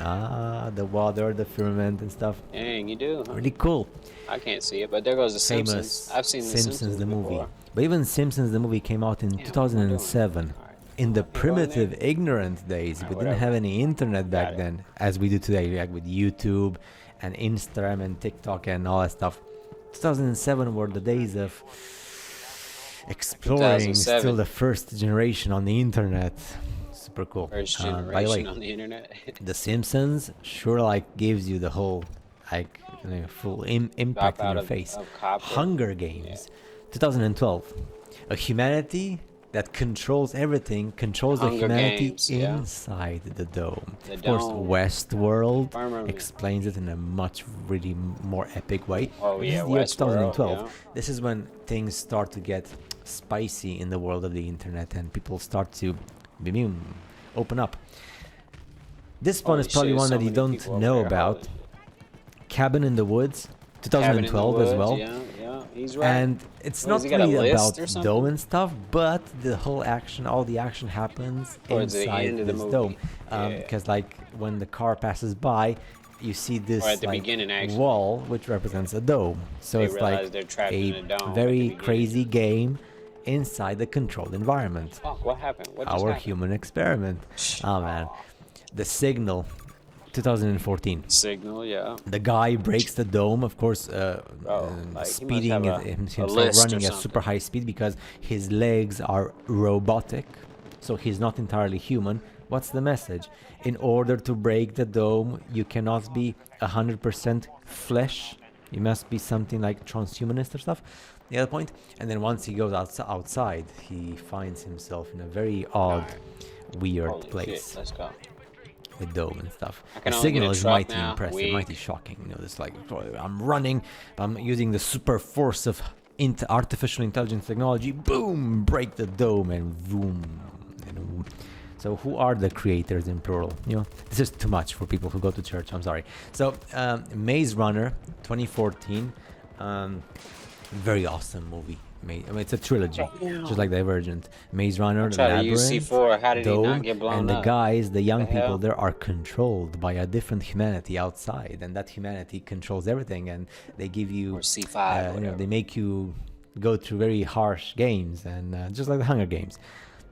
[SPEAKER 2] the water, the firmament and stuff.
[SPEAKER 1] Dang, you do, huh?
[SPEAKER 2] Really cool.
[SPEAKER 1] I can't see it, but there goes the
[SPEAKER 2] Famous
[SPEAKER 1] Simpsons. I've seen the
[SPEAKER 2] Simpsons the movie.
[SPEAKER 1] before.
[SPEAKER 2] But even Simpsons the movie came out in 2007. In the primitive, ignorant days, we didn't have any internet back then, as we do today, like with YouTube and Instagram and TikTok and all that stuff. 2007 were the days of exploring, still the first generation on the internet. Super cool.
[SPEAKER 1] First
[SPEAKER 2] By the way,
[SPEAKER 1] generation on the internet.
[SPEAKER 2] The Simpsons sure like gives you the whole like full impact in your face. Hunger Games, 2012. A humanity that controls everything, controls the humanity inside the dome. Of course, Westworld explains it in a much really more epic way.
[SPEAKER 1] Oh yeah,
[SPEAKER 2] this is the year
[SPEAKER 1] Westworld,
[SPEAKER 2] 2012.
[SPEAKER 1] yeah.
[SPEAKER 2] This is when things start to get spicy in the world of the internet, and people start to open up. This one is probably one that you don't know about. Cabin in the Woods, 2012 as well.
[SPEAKER 1] Yeah, he's right.
[SPEAKER 2] And it's not really about dome and stuff, but the whole action, all the action happens inside this dome. Because like when the car passes by, you see this like wall which represents a dome. So it's like a very crazy game inside the controlled environment.
[SPEAKER 1] Fuck, what happened? What just
[SPEAKER 2] Our
[SPEAKER 1] happened?
[SPEAKER 2] human experiment. Oh man. The Signal, 2014.
[SPEAKER 1] Signal, yeah.
[SPEAKER 2] The guy breaks the dome, of course, speeding himself, running at super high speed because his legs are robotic, so he's not entirely human. What's the message? In order to break the dome, you cannot be 100% flesh. You must be something like transhumanist or stuff. The other point. And then once he goes outside, he finds himself in a very odd, weird place.
[SPEAKER 1] Shit, let's go.
[SPEAKER 2] With dome and stuff.
[SPEAKER 1] The
[SPEAKER 2] Signal is mighty impressive, mighty shocking. You know, this like I'm running, I'm using the super force of artificial intelligence technology. Boom, break the dome and boom. So who are the creators in plural? You know, this is too much for people who go to church. I'm sorry. So Maze Runner, 2014, very awesome movie. I mean, it's a trilogy, just like Divergent. Maze Runner, Labyrinth,
[SPEAKER 1] UC4. How did
[SPEAKER 2] Dome,
[SPEAKER 1] he not get blown
[SPEAKER 2] and the
[SPEAKER 1] up?
[SPEAKER 2] guys, the young people
[SPEAKER 1] hell?
[SPEAKER 2] there are controlled by a different humanity outside, and that humanity controls everything. And they give you,
[SPEAKER 1] C5,
[SPEAKER 2] you know, they make you go through very harsh games, and just like the Hunger Games.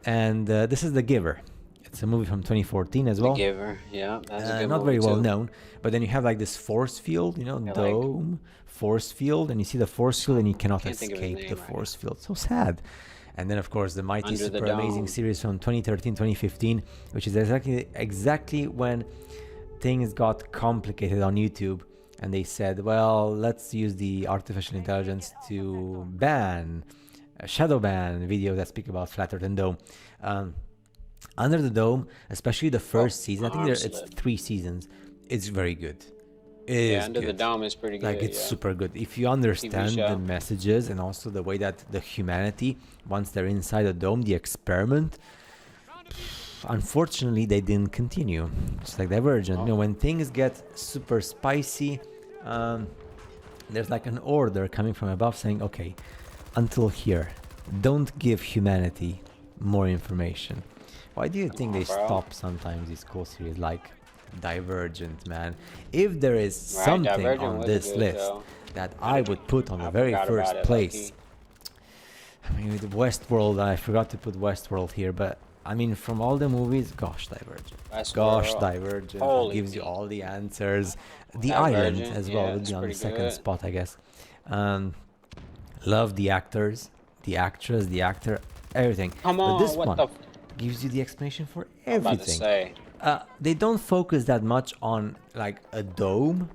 [SPEAKER 2] And this is The Giver. It's a movie from 2014 as well.
[SPEAKER 1] The Giver, yeah, that's a good
[SPEAKER 2] not
[SPEAKER 1] movie
[SPEAKER 2] very well
[SPEAKER 1] too.
[SPEAKER 2] known, but then you have like this force field, you know, dome, force field, and you see the force field and you cannot escape the force field. So sad. And then of course the mighty
[SPEAKER 1] Under the
[SPEAKER 2] super amazing
[SPEAKER 1] Dome.
[SPEAKER 2] series from 2013-2015, which is exactly when things got complicated on YouTube, and they said, well, let's use the artificial intelligence to shadow ban videos that speak about flat earth and dome. Under the Dome, especially the first season, I think it's 3 seasons. It's very good.
[SPEAKER 1] Under the Dome is pretty good.
[SPEAKER 2] Like it's super good if you understand the messages and also the way that the humanity, once they're inside the dome, the experiment. Unfortunately, they didn't continue. Just like Divergent. You know, when things get super spicy, there's like an order coming from above saying, okay, until here, don't give humanity more information. Why do you think they stop sometimes these cool series like Divergent, man? If there is something on this list that I would put on the very first place, I mean, with Westworld, I forgot to put Westworld here, but I mean, from all the movies, gosh, Divergent. Divergent gives you all the answers. The Island as well would be on the second spot, I guess. Love the actors, the actress, the actor, everything.
[SPEAKER 1] Come on,
[SPEAKER 2] but this
[SPEAKER 1] what
[SPEAKER 2] one
[SPEAKER 1] the
[SPEAKER 2] gives you the explanation for
[SPEAKER 1] I'm about to
[SPEAKER 2] everything.
[SPEAKER 1] say.
[SPEAKER 2] They don't focus that much on like a dome,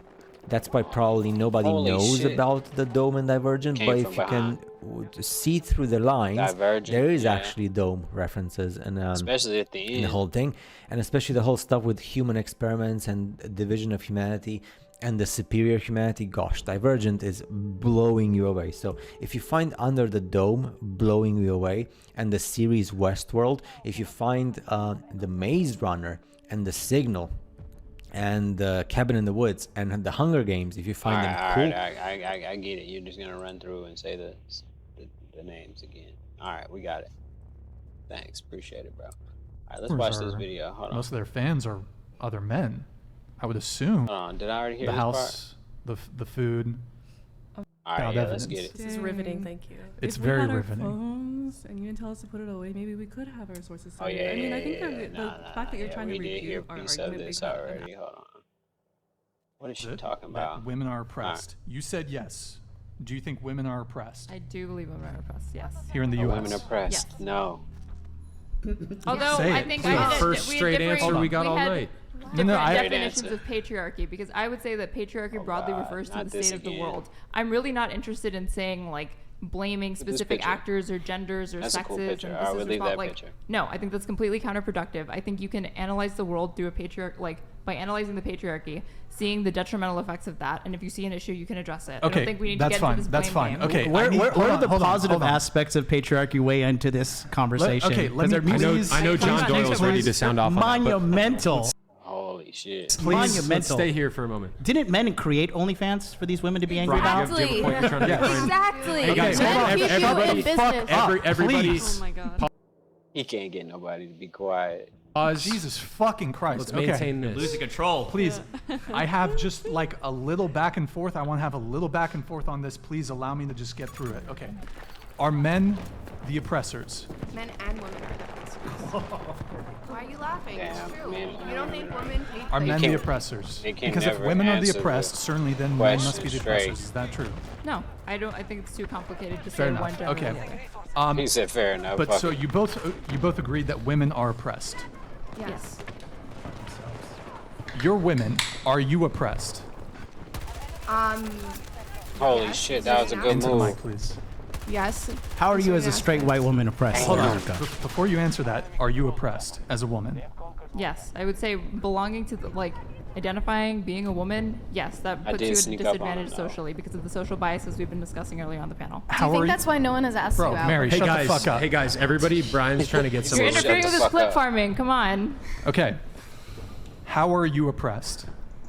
[SPEAKER 2] That's why probably nobody
[SPEAKER 1] Holy
[SPEAKER 2] knows
[SPEAKER 1] shit.
[SPEAKER 2] about the Dome and Divergent.
[SPEAKER 1] Came
[SPEAKER 2] But
[SPEAKER 1] from
[SPEAKER 2] if you can see through the lines,
[SPEAKER 1] Divergent,
[SPEAKER 2] there is
[SPEAKER 1] yeah.
[SPEAKER 2] actually Dome references, and
[SPEAKER 1] Especially at the
[SPEAKER 2] in the
[SPEAKER 1] end.
[SPEAKER 2] whole thing, and especially the whole stuff with human experiments and division of humanity and the superior humanity. Gosh, Divergent is blowing you away. So if you find Under the Dome blowing you away, and the series Westworld, if you find the Maze Runner and the Signal and the Cabin in the Woods and the Hunger Games, if you find them cool,
[SPEAKER 1] Alright, I get it. You're just gonna run through and say the names again. Alright, we got it. Thanks, appreciate it, bro. Alright, let's watch this video. Hold on.
[SPEAKER 16] Most of their fans are other men, I would assume.
[SPEAKER 1] Hold on, did I already hear
[SPEAKER 16] the
[SPEAKER 1] this
[SPEAKER 16] house, the food.
[SPEAKER 1] Alright, yeah, let's get it.
[SPEAKER 17] This is riveting, thank you.
[SPEAKER 16] It's
[SPEAKER 17] if
[SPEAKER 16] very
[SPEAKER 17] we had
[SPEAKER 16] riveting.
[SPEAKER 17] Our phones and you didn't tell us to put it away, maybe we could have our sources.
[SPEAKER 1] Oh yeah,
[SPEAKER 17] I mean,
[SPEAKER 1] yeah,
[SPEAKER 17] I think
[SPEAKER 1] yeah,
[SPEAKER 17] the
[SPEAKER 1] nah,
[SPEAKER 17] fact that you're trying to
[SPEAKER 1] we did hear
[SPEAKER 17] refute
[SPEAKER 1] a
[SPEAKER 17] our
[SPEAKER 1] piece of
[SPEAKER 17] argument
[SPEAKER 1] this
[SPEAKER 17] because
[SPEAKER 1] already. Hold on. What is she talking
[SPEAKER 16] That
[SPEAKER 1] about?
[SPEAKER 16] women are oppressed. You said yes. Do you think women are oppressed?
[SPEAKER 18] I do believe women are oppressed, yes.
[SPEAKER 16] Here in the
[SPEAKER 1] Are
[SPEAKER 16] U.S.
[SPEAKER 1] women oppressed?
[SPEAKER 18] Yes.
[SPEAKER 1] No.
[SPEAKER 18] Although
[SPEAKER 16] Say
[SPEAKER 18] I
[SPEAKER 16] it,
[SPEAKER 18] think
[SPEAKER 16] please.
[SPEAKER 18] I did,
[SPEAKER 19] First
[SPEAKER 18] we
[SPEAKER 19] straight
[SPEAKER 18] different-
[SPEAKER 19] answer we got all
[SPEAKER 18] had
[SPEAKER 19] night.
[SPEAKER 18] Different
[SPEAKER 16] I-
[SPEAKER 18] definitions of patriarchy, because I would say that patriarchy broadly refers to
[SPEAKER 1] not
[SPEAKER 18] the
[SPEAKER 1] this
[SPEAKER 18] state of the
[SPEAKER 1] again.
[SPEAKER 18] world. I'm really not interested in saying like blaming
[SPEAKER 1] Look at this
[SPEAKER 18] specific
[SPEAKER 1] picture.
[SPEAKER 18] actors or genders or
[SPEAKER 1] That's a
[SPEAKER 18] sexes
[SPEAKER 1] cool picture.
[SPEAKER 18] and
[SPEAKER 1] Alright,
[SPEAKER 18] this is
[SPEAKER 1] we'll leave that
[SPEAKER 18] like
[SPEAKER 1] picture.
[SPEAKER 18] no, I think that's completely counterproductive. I think you can analyze the world through a like by analyzing the patriarchy, seeing the detrimental effects of that, and if you see an issue, you can address it. I
[SPEAKER 16] Okay,
[SPEAKER 18] don't think we need to
[SPEAKER 16] that's
[SPEAKER 18] get
[SPEAKER 16] fine.
[SPEAKER 18] into this
[SPEAKER 16] That's
[SPEAKER 18] blame
[SPEAKER 16] fine.
[SPEAKER 18] game.
[SPEAKER 16] Okay,
[SPEAKER 20] Where
[SPEAKER 16] hold
[SPEAKER 20] are
[SPEAKER 16] on,
[SPEAKER 20] the
[SPEAKER 16] hold on,
[SPEAKER 20] positive
[SPEAKER 16] hold on.
[SPEAKER 20] aspects of patriarchy weigh into this conversation?
[SPEAKER 16] Okay, let me
[SPEAKER 20] Because they're
[SPEAKER 16] please-
[SPEAKER 19] I know John Doyle's ready to sound off on that, but-
[SPEAKER 20] monumental.
[SPEAKER 1] Holy shit.
[SPEAKER 20] Monumental.
[SPEAKER 19] Let's stay here for a moment.
[SPEAKER 20] Didn't men create OnlyFans for these women to be angry about?
[SPEAKER 19] Do you have a point you're trying to make?
[SPEAKER 17] Exactly.
[SPEAKER 19] Hey guys,
[SPEAKER 17] Men
[SPEAKER 19] hold on.
[SPEAKER 17] keep you in
[SPEAKER 19] Everybody,
[SPEAKER 17] business.
[SPEAKER 19] everybody.
[SPEAKER 17] Oh my god.
[SPEAKER 1] He can't get nobody to be quiet.
[SPEAKER 16] Jesus fucking Christ.
[SPEAKER 19] Let's
[SPEAKER 16] Okay.
[SPEAKER 19] maintain this.
[SPEAKER 21] Losing control.
[SPEAKER 16] Please, I have just like a little back and forth. I want to have a little back and forth on this. Please allow me to just get through it. Okay. Are men the oppressors?
[SPEAKER 12] Men and women are the oppressors. Why are you laughing? It's
[SPEAKER 1] Damn,
[SPEAKER 12] true.
[SPEAKER 1] man.
[SPEAKER 12] You don't think women hate
[SPEAKER 16] Are men
[SPEAKER 1] can't-
[SPEAKER 16] the oppressors?
[SPEAKER 1] they can
[SPEAKER 16] Because if
[SPEAKER 1] never
[SPEAKER 16] women are the
[SPEAKER 1] answer the
[SPEAKER 16] oppressed, certainly then men must be the
[SPEAKER 1] question straight.
[SPEAKER 16] oppressors. Is that true?
[SPEAKER 18] No, I don't. I think it's too complicated to
[SPEAKER 16] Fair
[SPEAKER 18] say
[SPEAKER 16] enough.
[SPEAKER 18] one general
[SPEAKER 16] Okay.
[SPEAKER 18] thing.
[SPEAKER 1] He said fair enough.
[SPEAKER 16] But
[SPEAKER 1] fuck
[SPEAKER 16] so
[SPEAKER 1] it.
[SPEAKER 16] you both agreed that women are oppressed.
[SPEAKER 18] Yes.
[SPEAKER 16] You're women. Are you oppressed?
[SPEAKER 1] Holy
[SPEAKER 12] yes,
[SPEAKER 1] shit,
[SPEAKER 12] is
[SPEAKER 1] that
[SPEAKER 12] it
[SPEAKER 1] was a
[SPEAKER 12] an
[SPEAKER 1] good
[SPEAKER 16] Into the
[SPEAKER 1] move.
[SPEAKER 16] mic, please.
[SPEAKER 12] Yes.
[SPEAKER 20] How are you as a straight white woman oppressed?
[SPEAKER 16] Hold
[SPEAKER 20] in
[SPEAKER 16] on.
[SPEAKER 20] America?
[SPEAKER 16] Before you answer that, are you oppressed as a woman?
[SPEAKER 18] Yes, I would say belonging to the, like identifying being a woman. Yes, that
[SPEAKER 1] I
[SPEAKER 18] puts
[SPEAKER 1] did
[SPEAKER 18] you at a
[SPEAKER 1] sneak up on
[SPEAKER 18] disadvantage
[SPEAKER 1] him, though.
[SPEAKER 18] socially because of the social biases we've been discussing earlier on the panel.
[SPEAKER 16] How
[SPEAKER 17] Do you
[SPEAKER 16] are
[SPEAKER 17] think that's why no one has asked
[SPEAKER 16] Bro,
[SPEAKER 17] you out?
[SPEAKER 16] Mary,
[SPEAKER 19] Hey
[SPEAKER 16] shut
[SPEAKER 19] guys,
[SPEAKER 16] the fuck up.
[SPEAKER 19] hey guys, everybody. Brian's trying to get some.
[SPEAKER 18] You're
[SPEAKER 1] Shut
[SPEAKER 18] interfering
[SPEAKER 1] the
[SPEAKER 18] with this
[SPEAKER 1] fuck
[SPEAKER 18] clip
[SPEAKER 1] up.
[SPEAKER 18] farming. Come on.
[SPEAKER 16] Okay. How are you oppressed?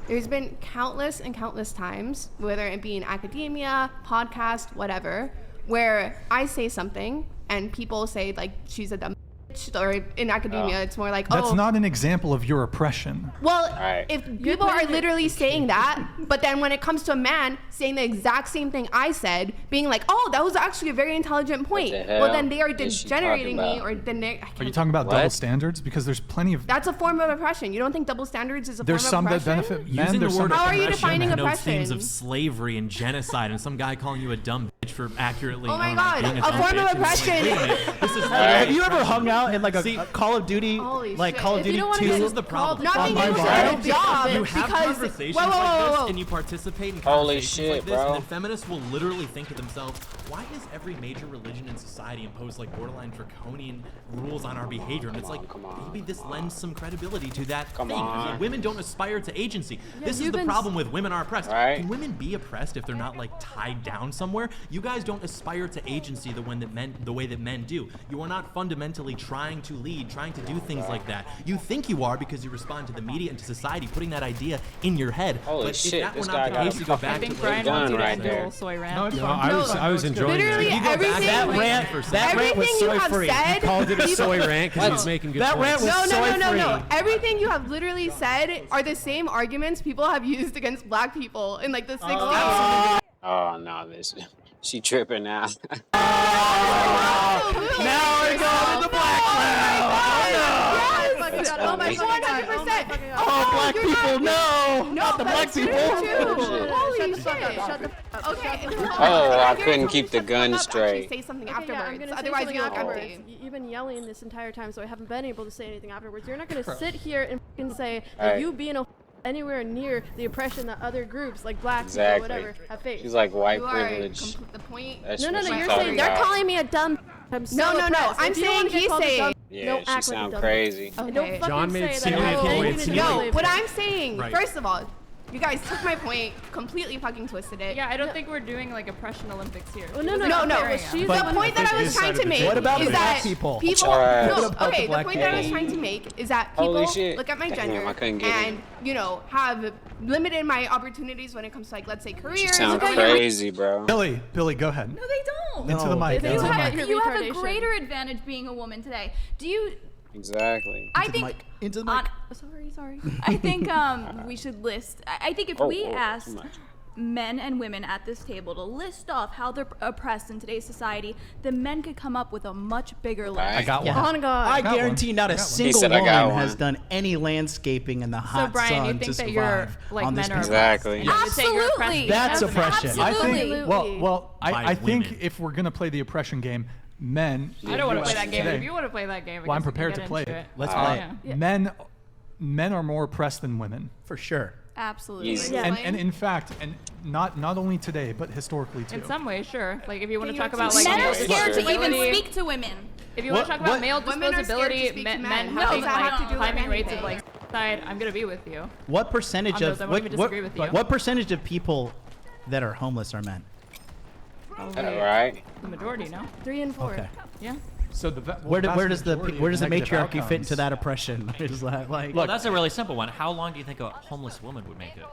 [SPEAKER 12] There's been countless and countless times, whether it be in academia, podcast, whatever, where I say something and people say like she's a dumb bitch, or in academia it's more like
[SPEAKER 16] That's
[SPEAKER 12] oh.
[SPEAKER 16] not an example of your oppression.
[SPEAKER 12] Well,
[SPEAKER 1] Alright.
[SPEAKER 12] if people are literally saying that, but then when it comes to a man saying the exact same thing I said, being like, oh, that was actually a very intelligent point.
[SPEAKER 1] the
[SPEAKER 12] Well, then
[SPEAKER 1] hell
[SPEAKER 12] they are
[SPEAKER 1] is she
[SPEAKER 12] degenerating
[SPEAKER 1] talking
[SPEAKER 12] me,
[SPEAKER 1] about?
[SPEAKER 12] or then they.
[SPEAKER 16] Are you talking about double
[SPEAKER 1] What?
[SPEAKER 16] standards? Because there's plenty of.
[SPEAKER 12] That's a form of oppression. You don't think double standards is a
[SPEAKER 16] There's
[SPEAKER 12] form
[SPEAKER 16] some
[SPEAKER 12] of
[SPEAKER 16] that
[SPEAKER 12] oppression?
[SPEAKER 16] benefit men.
[SPEAKER 21] Using
[SPEAKER 16] There's
[SPEAKER 21] the
[SPEAKER 16] some
[SPEAKER 21] word
[SPEAKER 12] How are you
[SPEAKER 21] oppression
[SPEAKER 12] defining
[SPEAKER 21] connotes themes of
[SPEAKER 12] oppression?
[SPEAKER 21] slavery and genocide, and some guy calling you a dumb bitch for accurately.
[SPEAKER 12] Oh my
[SPEAKER 21] I don't know,
[SPEAKER 12] God,
[SPEAKER 21] being
[SPEAKER 12] a
[SPEAKER 21] dumb
[SPEAKER 12] form of
[SPEAKER 21] bitch. It's like,
[SPEAKER 12] oppression.
[SPEAKER 21] wait a minute, this is
[SPEAKER 20] Have you ever hung out in like a Call of Duty,
[SPEAKER 12] Holy
[SPEAKER 20] like
[SPEAKER 12] shit.
[SPEAKER 20] Call of
[SPEAKER 12] If you
[SPEAKER 20] Duty
[SPEAKER 12] don't wanna
[SPEAKER 20] 2?
[SPEAKER 12] get
[SPEAKER 21] This is the problem.
[SPEAKER 12] Not being able to
[SPEAKER 20] Online
[SPEAKER 12] get a job
[SPEAKER 21] You have
[SPEAKER 12] because
[SPEAKER 21] conversations
[SPEAKER 12] whoa, whoa,
[SPEAKER 21] like
[SPEAKER 12] whoa,
[SPEAKER 21] this,
[SPEAKER 12] whoa.
[SPEAKER 21] and you participate in
[SPEAKER 1] Holy
[SPEAKER 21] conversations
[SPEAKER 1] shit,
[SPEAKER 21] like this,
[SPEAKER 1] bro.
[SPEAKER 21] and then feminists will literally think to themselves, why does every major religion in society impose like borderline draconian rules on our behavior? And it's like, maybe this lends some credibility to that thing.
[SPEAKER 1] on.
[SPEAKER 21] Women don't aspire to agency.
[SPEAKER 17] Yeah,
[SPEAKER 21] This is
[SPEAKER 17] you've
[SPEAKER 21] the
[SPEAKER 17] been
[SPEAKER 21] problem with women are oppressed.
[SPEAKER 1] Right.
[SPEAKER 21] Can women be oppressed if they're not like tied down somewhere? You guys don't aspire to agency the way that men do. You are not fundamentally trying to lead, trying to do things like that. You think you are because you respond to the media and to society, putting that idea in your head.
[SPEAKER 1] Holy
[SPEAKER 21] but
[SPEAKER 1] shit,
[SPEAKER 21] if that
[SPEAKER 1] this
[SPEAKER 21] were
[SPEAKER 1] guy
[SPEAKER 21] not the
[SPEAKER 1] got
[SPEAKER 21] case,
[SPEAKER 1] a
[SPEAKER 21] you go
[SPEAKER 1] fucking
[SPEAKER 21] back
[SPEAKER 18] I
[SPEAKER 21] to
[SPEAKER 18] think
[SPEAKER 1] Well
[SPEAKER 18] Brian
[SPEAKER 1] done
[SPEAKER 18] wants you to
[SPEAKER 1] right
[SPEAKER 18] end
[SPEAKER 1] there.
[SPEAKER 18] a little soy rant.
[SPEAKER 16] No, it's
[SPEAKER 19] No,
[SPEAKER 16] fine.
[SPEAKER 19] I was enjoying
[SPEAKER 12] Literally
[SPEAKER 19] that.
[SPEAKER 21] You go back
[SPEAKER 12] everything.
[SPEAKER 21] to
[SPEAKER 20] That
[SPEAKER 21] the
[SPEAKER 20] rant,
[SPEAKER 21] first
[SPEAKER 20] that rant was
[SPEAKER 12] Everything you
[SPEAKER 20] soy
[SPEAKER 12] have
[SPEAKER 20] free.
[SPEAKER 12] said.
[SPEAKER 19] Called it a
[SPEAKER 12] people-
[SPEAKER 19] soy rant because he was making good
[SPEAKER 20] That
[SPEAKER 19] points.
[SPEAKER 20] rant was
[SPEAKER 12] No,
[SPEAKER 20] soy
[SPEAKER 12] no, no, no, no.
[SPEAKER 20] free.
[SPEAKER 12] Everything you have literally said are the same arguments people have used against black people in like the 60s.
[SPEAKER 1] Oh no, this she tripping now.
[SPEAKER 20] Now we're going to the black
[SPEAKER 12] Oh my god, 100%.
[SPEAKER 20] Oh, black people, no! Not the black people!
[SPEAKER 12] Holy shit. Okay.
[SPEAKER 1] Oh, I couldn't keep the gun straight.
[SPEAKER 12] Say something
[SPEAKER 17] Okay, yeah, I'm
[SPEAKER 12] afterwards.
[SPEAKER 17] gonna say
[SPEAKER 12] Otherwise,
[SPEAKER 17] something
[SPEAKER 12] you look
[SPEAKER 17] afterwards.
[SPEAKER 12] empty.
[SPEAKER 17] You've been yelling this entire time, so I haven't been able to say anything afterwards. You're not gonna sit here and fucking say
[SPEAKER 1] Alright.
[SPEAKER 17] that you being a
[SPEAKER 3] anywhere near the oppression that other groups like black
[SPEAKER 1] Exactly.
[SPEAKER 3] people, whatever, have faced.
[SPEAKER 1] She's like white
[SPEAKER 12] You are
[SPEAKER 1] privilege.
[SPEAKER 12] the point.
[SPEAKER 1] That's
[SPEAKER 3] No,
[SPEAKER 1] what she's
[SPEAKER 3] you're
[SPEAKER 1] talking
[SPEAKER 3] saying they're
[SPEAKER 1] about.
[SPEAKER 3] calling me a dumb. I'm so
[SPEAKER 12] No,
[SPEAKER 3] oppressed.
[SPEAKER 12] I'm
[SPEAKER 3] If you
[SPEAKER 12] saying
[SPEAKER 3] wanna get
[SPEAKER 12] he's
[SPEAKER 3] called a
[SPEAKER 12] saying.
[SPEAKER 3] dumb,
[SPEAKER 1] Yeah,
[SPEAKER 3] don't
[SPEAKER 1] she
[SPEAKER 3] act
[SPEAKER 1] sound
[SPEAKER 3] like a dumb.
[SPEAKER 1] crazy.
[SPEAKER 3] And don't fucking
[SPEAKER 19] John made
[SPEAKER 3] say that
[SPEAKER 19] serious
[SPEAKER 3] I have
[SPEAKER 19] points.
[SPEAKER 3] anything to do
[SPEAKER 12] No,
[SPEAKER 3] with
[SPEAKER 12] what
[SPEAKER 3] it.
[SPEAKER 12] I'm saying,
[SPEAKER 19] Right.
[SPEAKER 12] first of all, you guys took my point, completely fucking twisted it.
[SPEAKER 18] Yeah, I don't think we're doing like oppression Olympics here.
[SPEAKER 3] Well, no,
[SPEAKER 18] It was,
[SPEAKER 3] no,
[SPEAKER 18] like,
[SPEAKER 3] no.
[SPEAKER 18] comparing
[SPEAKER 3] She's
[SPEAKER 18] us.
[SPEAKER 12] The point that I was trying to make
[SPEAKER 20] What about
[SPEAKER 12] is
[SPEAKER 20] the black
[SPEAKER 12] that
[SPEAKER 20] people?
[SPEAKER 12] people.
[SPEAKER 1] Alright.
[SPEAKER 12] No,
[SPEAKER 20] What about
[SPEAKER 12] okay.
[SPEAKER 20] the
[SPEAKER 12] The
[SPEAKER 20] black
[SPEAKER 12] point that I was
[SPEAKER 1] people?
[SPEAKER 12] trying to make is that
[SPEAKER 1] Holy
[SPEAKER 12] people
[SPEAKER 1] shit.
[SPEAKER 12] look at my
[SPEAKER 1] Damn,
[SPEAKER 12] gender
[SPEAKER 1] I couldn't get it.
[SPEAKER 12] and have limited my opportunities when it comes to like let's say
[SPEAKER 1] She
[SPEAKER 12] careers.
[SPEAKER 1] sound
[SPEAKER 12] or
[SPEAKER 1] crazy, bro.
[SPEAKER 16] Billy, go ahead.
[SPEAKER 22] No, they don't.
[SPEAKER 16] Into the mic.
[SPEAKER 3] They
[SPEAKER 16] Into the
[SPEAKER 3] don't
[SPEAKER 16] mic.
[SPEAKER 3] have-
[SPEAKER 22] You have a
[SPEAKER 3] retardation.
[SPEAKER 22] greater advantage being a woman today. Do you?
[SPEAKER 1] Exactly.
[SPEAKER 22] I think.
[SPEAKER 20] Into the mic.
[SPEAKER 22] Sorry. I think we should list. I think if we
[SPEAKER 1] too
[SPEAKER 22] asked
[SPEAKER 1] much.
[SPEAKER 22] men and women at this table to list off how they're oppressed in today's society, then men could come up with a much bigger list.
[SPEAKER 1] Right.
[SPEAKER 20] I got one.
[SPEAKER 3] On God.
[SPEAKER 20] I
[SPEAKER 16] got
[SPEAKER 20] guarantee
[SPEAKER 16] one.
[SPEAKER 20] not a
[SPEAKER 16] Got one.
[SPEAKER 20] single
[SPEAKER 1] He said I got
[SPEAKER 20] woman has
[SPEAKER 1] one.
[SPEAKER 20] done any landscaping in the hot
[SPEAKER 18] Brian, you
[SPEAKER 20] sun
[SPEAKER 18] think
[SPEAKER 20] to
[SPEAKER 18] that you're,
[SPEAKER 20] survive
[SPEAKER 18] like,
[SPEAKER 20] on this
[SPEAKER 18] men are
[SPEAKER 20] piece of
[SPEAKER 18] oppressed?
[SPEAKER 1] Exactly.
[SPEAKER 18] And you would say you're oppressed
[SPEAKER 22] Absolutely.
[SPEAKER 20] That's
[SPEAKER 18] as men.
[SPEAKER 20] oppression.
[SPEAKER 16] I think.
[SPEAKER 3] Absolutely.
[SPEAKER 16] Well,
[SPEAKER 21] By
[SPEAKER 16] I think
[SPEAKER 21] women.
[SPEAKER 16] if we're gonna play the oppression game, men.
[SPEAKER 18] I don't want to play that game.
[SPEAKER 16] today-
[SPEAKER 18] If you want to play that game, I
[SPEAKER 16] Well, I'm
[SPEAKER 18] guess we can
[SPEAKER 16] prepared
[SPEAKER 18] get
[SPEAKER 16] to play
[SPEAKER 18] into
[SPEAKER 16] it.
[SPEAKER 20] Let's
[SPEAKER 18] Uh,
[SPEAKER 20] play
[SPEAKER 18] yeah.
[SPEAKER 20] it.
[SPEAKER 16] Men are more oppressed than women.
[SPEAKER 20] For sure.
[SPEAKER 22] Absolutely.
[SPEAKER 1] Easy.
[SPEAKER 3] Yeah.
[SPEAKER 16] And in fact, and not only today, but historically too.
[SPEAKER 18] In some ways, sure. Like if you want to
[SPEAKER 12] Can
[SPEAKER 18] talk
[SPEAKER 12] you
[SPEAKER 18] about like
[SPEAKER 22] Men are
[SPEAKER 1] Sure.
[SPEAKER 22] scared to even
[SPEAKER 18] disposability-
[SPEAKER 22] speak to women.
[SPEAKER 18] If you want to talk about male
[SPEAKER 12] Women are scared to
[SPEAKER 18] disposability,
[SPEAKER 12] speak
[SPEAKER 18] men
[SPEAKER 12] to men. No,
[SPEAKER 18] having
[SPEAKER 12] does that have
[SPEAKER 18] like
[SPEAKER 12] to do with
[SPEAKER 18] climbing rates of
[SPEAKER 12] anything?
[SPEAKER 18] like suicide, I'm gonna be with you.
[SPEAKER 20] What percentage
[SPEAKER 18] On
[SPEAKER 20] of
[SPEAKER 18] those, I won't even disagree with you.
[SPEAKER 20] what percentage of people that are homeless are men?
[SPEAKER 18] Probably
[SPEAKER 1] Right.
[SPEAKER 18] the majority, no?
[SPEAKER 3] 3 and 4.
[SPEAKER 20] Okay.
[SPEAKER 18] Yeah.
[SPEAKER 16] So
[SPEAKER 20] Where
[SPEAKER 16] vast
[SPEAKER 20] does the
[SPEAKER 16] majority of
[SPEAKER 20] where does the
[SPEAKER 16] negative
[SPEAKER 20] matriarchy fit
[SPEAKER 16] outcomes-
[SPEAKER 20] into that oppression? Is that like?
[SPEAKER 21] Well, that's a really simple one. How long do you think a homeless woman would make it?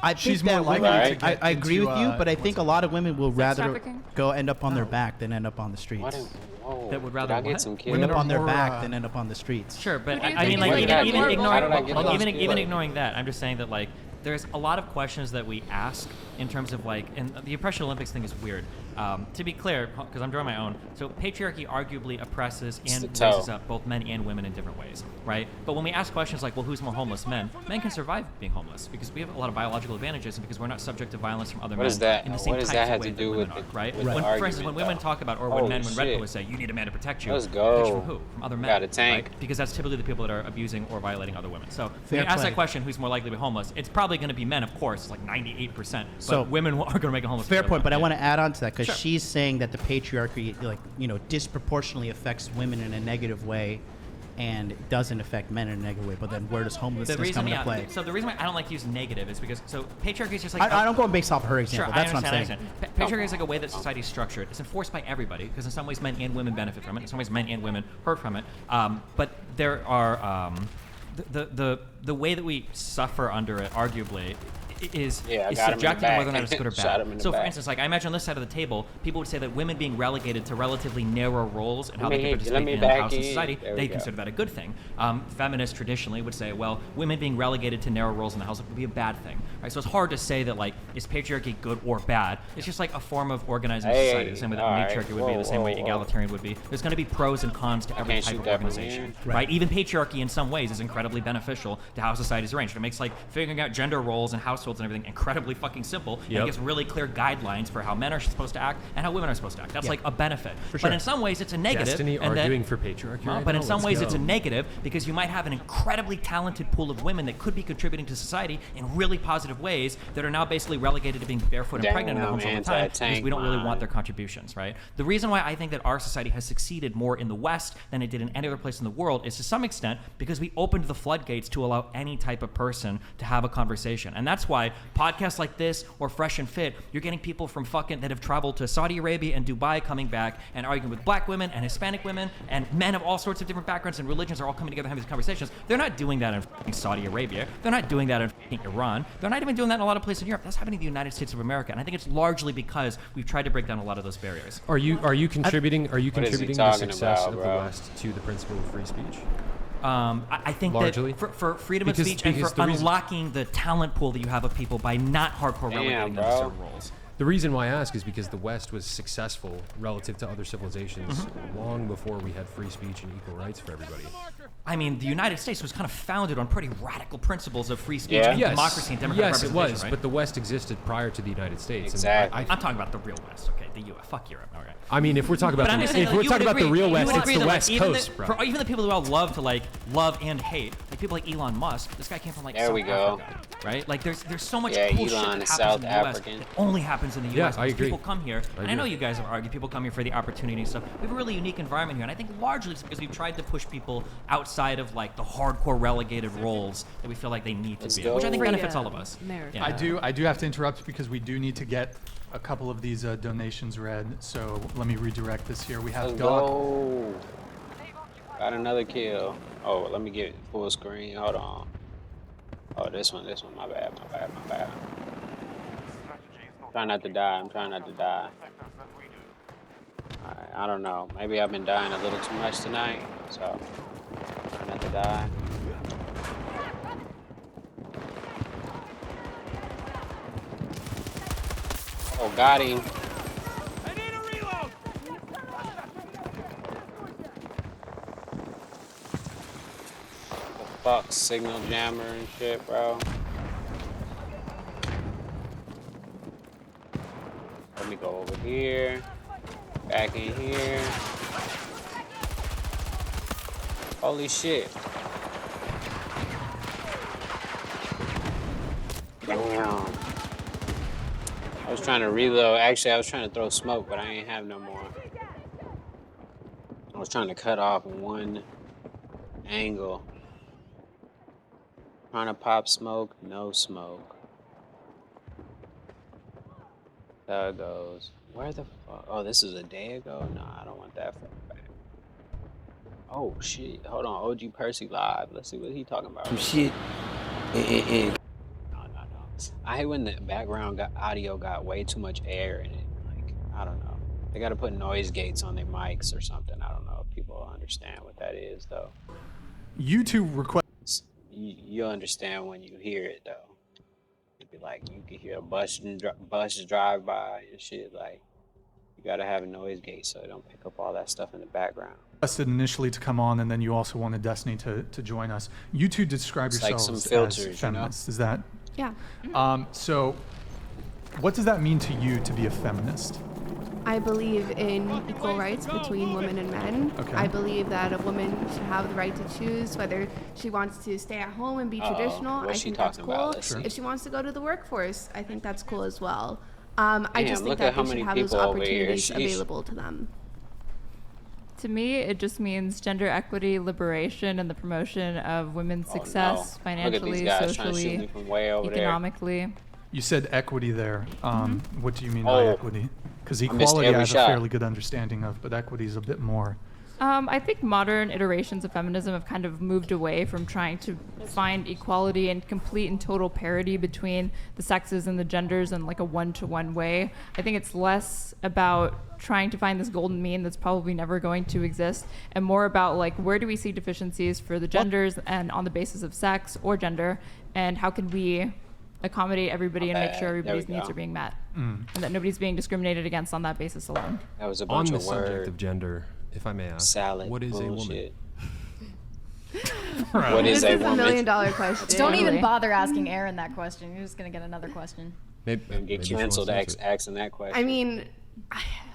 [SPEAKER 20] I think
[SPEAKER 16] She's more
[SPEAKER 20] that
[SPEAKER 16] likely
[SPEAKER 20] women,
[SPEAKER 1] to
[SPEAKER 16] get
[SPEAKER 20] I agree
[SPEAKER 16] into,
[SPEAKER 20] with you, but I think a lot of women will rather
[SPEAKER 18] trafficking?
[SPEAKER 20] go end up on their back than end up on the streets.
[SPEAKER 1] What? Whoa.
[SPEAKER 21] That would
[SPEAKER 1] Did
[SPEAKER 21] rather
[SPEAKER 1] I get
[SPEAKER 21] what?
[SPEAKER 1] some
[SPEAKER 20] End
[SPEAKER 1] kids?
[SPEAKER 20] up on their
[SPEAKER 16] more,
[SPEAKER 20] back than end up on the streets.
[SPEAKER 21] Sure, but
[SPEAKER 18] Who do you
[SPEAKER 21] I mean,
[SPEAKER 18] think
[SPEAKER 21] like
[SPEAKER 18] is
[SPEAKER 21] even,
[SPEAKER 18] like
[SPEAKER 21] even
[SPEAKER 18] more
[SPEAKER 21] ignoring
[SPEAKER 1] vulnerable?
[SPEAKER 21] like,
[SPEAKER 1] How
[SPEAKER 21] even
[SPEAKER 1] did I get
[SPEAKER 21] even
[SPEAKER 1] those
[SPEAKER 21] ignoring that, I'm just saying that like there's a lot of questions that we ask in terms of like, and the oppression Olympics thing is weird. To be clear, because I'm drawing my own, so patriarchy arguably oppresses and
[SPEAKER 1] the toe.
[SPEAKER 21] raises up both men and women in different ways, right? But when we ask questions like, well, who's more homeless? Men can survive being homeless because we have a lot of biological advantages and because we're not subject to violence from other
[SPEAKER 1] What
[SPEAKER 21] men
[SPEAKER 1] is that?
[SPEAKER 21] in the
[SPEAKER 1] What
[SPEAKER 21] same
[SPEAKER 1] does
[SPEAKER 21] types
[SPEAKER 1] that
[SPEAKER 21] of
[SPEAKER 1] have to
[SPEAKER 21] ways
[SPEAKER 1] do
[SPEAKER 21] that
[SPEAKER 1] with
[SPEAKER 21] women are,
[SPEAKER 1] the-
[SPEAKER 21] right?
[SPEAKER 1] with the
[SPEAKER 21] When, for instance,
[SPEAKER 1] argument,
[SPEAKER 21] when women
[SPEAKER 1] though?
[SPEAKER 21] talk about, or
[SPEAKER 1] Holy
[SPEAKER 21] when men, when Red Pill
[SPEAKER 1] shit.
[SPEAKER 21] would say, you need a man to protect you.
[SPEAKER 1] Let's
[SPEAKER 21] Pitch
[SPEAKER 1] go.
[SPEAKER 21] from who? From other men.
[SPEAKER 1] Got a tank.
[SPEAKER 21] Right? Because that's typically the people that are abusing or violating other women. So
[SPEAKER 20] Fair
[SPEAKER 21] when you ask
[SPEAKER 20] play.
[SPEAKER 21] that question, who's more likely to be homeless? It's probably going to be men, of course. It's like 98%. But
[SPEAKER 20] So-
[SPEAKER 21] women are going to make a homeless.
[SPEAKER 20] Fair point, but I
[SPEAKER 21] Yeah.
[SPEAKER 20] want to add on to that because
[SPEAKER 21] Sure.
[SPEAKER 20] she's saying that the patriarchy, like disproportionately affects women in a negative way, and it doesn't affect men in a negative way. But then where does
[SPEAKER 21] The
[SPEAKER 20] homelessness
[SPEAKER 21] reason,
[SPEAKER 20] come into
[SPEAKER 21] yeah.
[SPEAKER 20] play?
[SPEAKER 21] So the reason why I don't like to use negative is because patriarchy is just like
[SPEAKER 20] I don't go based off her
[SPEAKER 21] Sure,
[SPEAKER 20] example.
[SPEAKER 21] I
[SPEAKER 20] That's what I'm saying.
[SPEAKER 21] understand. Patriarchy is like a way that society is structured. It's enforced by everybody because in some ways men and women benefit from it. In some ways men and women hurt from it. But there are the way that we suffer under it, arguably, is
[SPEAKER 1] Yeah, I
[SPEAKER 21] is
[SPEAKER 1] got him in the
[SPEAKER 21] subjective on whether or
[SPEAKER 1] back.
[SPEAKER 21] not it's good or
[SPEAKER 1] Shot him in
[SPEAKER 21] bad.
[SPEAKER 1] the
[SPEAKER 21] So, for
[SPEAKER 1] back.
[SPEAKER 21] instance, like I imagine on this side of the table, people would say that women being relegated to relatively narrow roles and how
[SPEAKER 1] Let
[SPEAKER 21] they
[SPEAKER 1] me
[SPEAKER 21] can
[SPEAKER 1] hit-
[SPEAKER 21] participate
[SPEAKER 1] let me
[SPEAKER 21] in the
[SPEAKER 1] back
[SPEAKER 21] house and
[SPEAKER 1] in.
[SPEAKER 21] society,
[SPEAKER 1] There we
[SPEAKER 21] they
[SPEAKER 1] go.
[SPEAKER 21] consider that a good thing. Feminists traditionally would say, well, women being relegated to narrow roles in the house would be a bad thing. Right? So it's hard to say that like is patriarchy good or bad. It's just like a form of organizing
[SPEAKER 1] Hey,
[SPEAKER 21] society, the same way that
[SPEAKER 1] all right.
[SPEAKER 21] matriarchy would be,
[SPEAKER 1] Whoa,
[SPEAKER 21] the same way
[SPEAKER 1] whoa, whoa.
[SPEAKER 21] egalitarian would be. There's going to be pros and cons to every
[SPEAKER 1] Can't
[SPEAKER 21] type
[SPEAKER 1] shoot
[SPEAKER 21] of
[SPEAKER 1] that from
[SPEAKER 21] organization,
[SPEAKER 1] here.
[SPEAKER 21] right? Even patriarchy in some ways is incredibly beneficial to how society is arranged. It makes like figuring out gender roles and households and everything incredibly fucking simple. And
[SPEAKER 19] Yep.
[SPEAKER 21] it gives really clear guidelines for how men are supposed to act and how women are supposed to act. That's
[SPEAKER 20] Yeah.
[SPEAKER 21] like a benefit.
[SPEAKER 20] For
[SPEAKER 21] But
[SPEAKER 20] sure.
[SPEAKER 21] in some ways, it's a negative.
[SPEAKER 19] Destiny
[SPEAKER 21] and that-
[SPEAKER 19] arguing for patriarchy right
[SPEAKER 21] but
[SPEAKER 19] now?
[SPEAKER 21] in some
[SPEAKER 19] Let's
[SPEAKER 21] ways,
[SPEAKER 19] go.
[SPEAKER 21] it's a negative because you might have an incredibly talented pool of women that could be contributing to society in really positive ways that are now basically relegated to being barefoot and pregnant in their
[SPEAKER 1] Damn,
[SPEAKER 21] homes all the time because
[SPEAKER 1] anti-tank
[SPEAKER 21] we don't really want
[SPEAKER 1] mind.
[SPEAKER 21] their contributions, right? The reason why I think that our society has succeeded more in the West than it did in any other place in the world is to some extent because we opened the floodgates to allow any type of person to have a conversation. And that's why podcasts like this or Fresh and Fit, you're getting people from fucking that have traveled to Saudi Arabia and Dubai coming back and arguing with black women and Hispanic women and men of all sorts of different backgrounds and religions are all coming together having these conversations. They're not doing that in fucking Saudi Arabia. They're not doing that in fucking Iran. They're not even doing that in a lot of places in Europe. That's happening in the United States of America. And I think it's largely because we've tried to break down a lot of those barriers.
[SPEAKER 19] Are you contributing? Are you
[SPEAKER 1] What is he
[SPEAKER 19] contributing the
[SPEAKER 1] talking
[SPEAKER 19] success
[SPEAKER 1] about,
[SPEAKER 19] of the
[SPEAKER 1] bro?
[SPEAKER 19] West to the principle of free speech?
[SPEAKER 21] I think
[SPEAKER 19] Largely?
[SPEAKER 21] that for freedom of
[SPEAKER 19] Because-
[SPEAKER 21] speech and
[SPEAKER 19] because
[SPEAKER 21] for
[SPEAKER 19] the reason-
[SPEAKER 21] unlocking the talent pool that you have of people by not hardcore
[SPEAKER 1] Damn,
[SPEAKER 21] relegating them to
[SPEAKER 1] bro.
[SPEAKER 21] certain roles.
[SPEAKER 19] The reason why I ask is because the West was successful relative to other civilizations long before we had free speech and equal rights for everybody.
[SPEAKER 7] I mean, the United States was kind of founded on pretty radical principles of free speech,
[SPEAKER 19] Yeah.
[SPEAKER 7] and
[SPEAKER 19] Yes.
[SPEAKER 7] democracy, and democratic
[SPEAKER 19] Yes, it
[SPEAKER 7] representation,
[SPEAKER 19] was,
[SPEAKER 7] right?
[SPEAKER 19] but the West existed prior to the United States. and
[SPEAKER 1] Exactly.
[SPEAKER 7] I'm talking about the real West, okay? The U.S. Fuck Europe, all right?
[SPEAKER 19] I mean, if we're talking about
[SPEAKER 7] But I'm
[SPEAKER 19] the,
[SPEAKER 7] just saying,
[SPEAKER 19] if
[SPEAKER 7] like,
[SPEAKER 19] we're
[SPEAKER 7] you
[SPEAKER 19] talking
[SPEAKER 7] would
[SPEAKER 19] about the
[SPEAKER 7] agree-
[SPEAKER 19] real
[SPEAKER 7] you
[SPEAKER 19] West,
[SPEAKER 7] would
[SPEAKER 19] it's
[SPEAKER 7] agree
[SPEAKER 19] the
[SPEAKER 7] that, like,
[SPEAKER 19] West
[SPEAKER 7] even
[SPEAKER 19] Coast, bro.
[SPEAKER 7] For even the people who all love to like love and hate, like people like Elon Musk. This guy came from like
[SPEAKER 1] There
[SPEAKER 7] South
[SPEAKER 1] we go.
[SPEAKER 7] Africa, right? Like there's so much
[SPEAKER 1] Yeah,
[SPEAKER 7] cool shit
[SPEAKER 1] Elon
[SPEAKER 7] that
[SPEAKER 1] is
[SPEAKER 7] happens
[SPEAKER 1] South
[SPEAKER 7] in the U.S.
[SPEAKER 1] African.
[SPEAKER 7] that only happens in the
[SPEAKER 19] Yeah,
[SPEAKER 7] U.S.
[SPEAKER 19] I
[SPEAKER 7] because
[SPEAKER 19] agree.
[SPEAKER 7] people come here, and I know
[SPEAKER 19] agree.
[SPEAKER 7] you guys argue people come here for the opportunity and stuff. We have a really unique environment here, and I think largely it's because we've tried to push people outside of like the hardcore relegated roles that we feel like they need to
[SPEAKER 1] Let's
[SPEAKER 7] be in, which I think
[SPEAKER 1] go.
[SPEAKER 7] benefits all of us.
[SPEAKER 3] America.
[SPEAKER 7] Yeah.
[SPEAKER 16] I do have to interrupt because we do need to get a couple of these donations read. So let me redirect this here. We have
[SPEAKER 1] Let's
[SPEAKER 16] Doc.
[SPEAKER 1] go. Got another kill. Oh, let me get full screen. Hold on. Oh, this one. My bad. Trying not to die. I'm trying not to die. Alright, I don't know. Maybe I've been dying a little too much tonight, so try not to die. Oh, got him. Fuck, signal jammer and shit, bro. Let me go over here. Back in here. Holy shit. Damn. I was trying to reload. Actually, I was trying to throw smoke, but I ain't have no more. I was trying to cut off one angle. Trying to pop smoke, no smoke. There it goes. Where the fuck? Oh, this is a day ago? No, I don't want that far back. Oh shit. Hold on. OG Percy live. Let's see what he talking about.
[SPEAKER 2] Some shit.
[SPEAKER 1] No. I hate when the background audio got way too much air in it. Like, I don't know. They gotta put noise gates on their mics or something. I don't know if people understand what that is though.
[SPEAKER 16] YouTube request.
[SPEAKER 1] You'll understand when you hear it though. It'd be like you can hear a bus drive by and shit. Like you gotta have a noise gate so it don't pick up all that stuff in the background.
[SPEAKER 16] Requested initially to come on, and then you also wanted Destiny to join us. You two describe
[SPEAKER 1] It's like
[SPEAKER 16] yourselves
[SPEAKER 1] some filters,
[SPEAKER 16] as
[SPEAKER 1] you know?
[SPEAKER 16] feminists. Is that?
[SPEAKER 3] Yeah.
[SPEAKER 16] So, what does that mean to you to be a feminist?
[SPEAKER 3] I believe in equal rights between women and men.
[SPEAKER 16] Okay.
[SPEAKER 3] I believe that a woman should have the right to choose whether she wants to stay at home and be traditional. I
[SPEAKER 1] what's she
[SPEAKER 3] think that's
[SPEAKER 1] talking about?
[SPEAKER 3] cool.
[SPEAKER 1] Let's see.
[SPEAKER 3] If she wants to go to the workforce, I think that's cool as well. I
[SPEAKER 1] Damn,
[SPEAKER 3] just think
[SPEAKER 1] look
[SPEAKER 3] that
[SPEAKER 1] at how
[SPEAKER 3] they should
[SPEAKER 1] many
[SPEAKER 3] have those
[SPEAKER 1] people over here.
[SPEAKER 3] opportunities
[SPEAKER 1] Sheesh.
[SPEAKER 3] available to them.
[SPEAKER 18] To me, it just means gender equity, liberation, and the promotion of women's success
[SPEAKER 1] Look at these
[SPEAKER 18] financially,
[SPEAKER 1] guys trying to shoot
[SPEAKER 18] socially,
[SPEAKER 1] me from way over there.
[SPEAKER 18] economically.
[SPEAKER 16] You said equity there. What do you mean by
[SPEAKER 1] Oh.
[SPEAKER 16] equity? Because
[SPEAKER 1] I missed
[SPEAKER 16] equality I
[SPEAKER 1] every
[SPEAKER 16] have
[SPEAKER 1] shot.
[SPEAKER 16] a fairly good understanding of, but equity is a bit more.
[SPEAKER 18] I think modern iterations of feminism have kind of moved away from trying to find equality and complete and total parity between the sexes and the genders in like a one-to-one way. I think it's less about trying to find this golden mean that's probably never going to exist, and more about like where do we see deficiencies for the genders and on the basis of sex or gender, and how can we accommodate everybody and make sure
[SPEAKER 1] There we
[SPEAKER 18] everybody's needs
[SPEAKER 1] go.
[SPEAKER 18] are being met,
[SPEAKER 16] Mm.
[SPEAKER 18] and that nobody's being discriminated against on that basis alone.
[SPEAKER 1] That was a
[SPEAKER 19] On
[SPEAKER 1] bunch
[SPEAKER 19] the
[SPEAKER 1] of
[SPEAKER 19] subject
[SPEAKER 1] word
[SPEAKER 19] of gender, if I may ask,
[SPEAKER 1] salad.
[SPEAKER 19] what is a woman?
[SPEAKER 1] bullshit. What is
[SPEAKER 3] This
[SPEAKER 1] a
[SPEAKER 3] is a
[SPEAKER 1] woman?
[SPEAKER 3] million-dollar question.
[SPEAKER 10] Don't even
[SPEAKER 18] Totally.
[SPEAKER 10] bother asking Aaron that question. You're just gonna get another question.
[SPEAKER 19] Maybe,
[SPEAKER 1] And get
[SPEAKER 19] maybe she wants
[SPEAKER 1] canceled
[SPEAKER 19] to answer it.
[SPEAKER 1] asking that question.
[SPEAKER 3] I mean,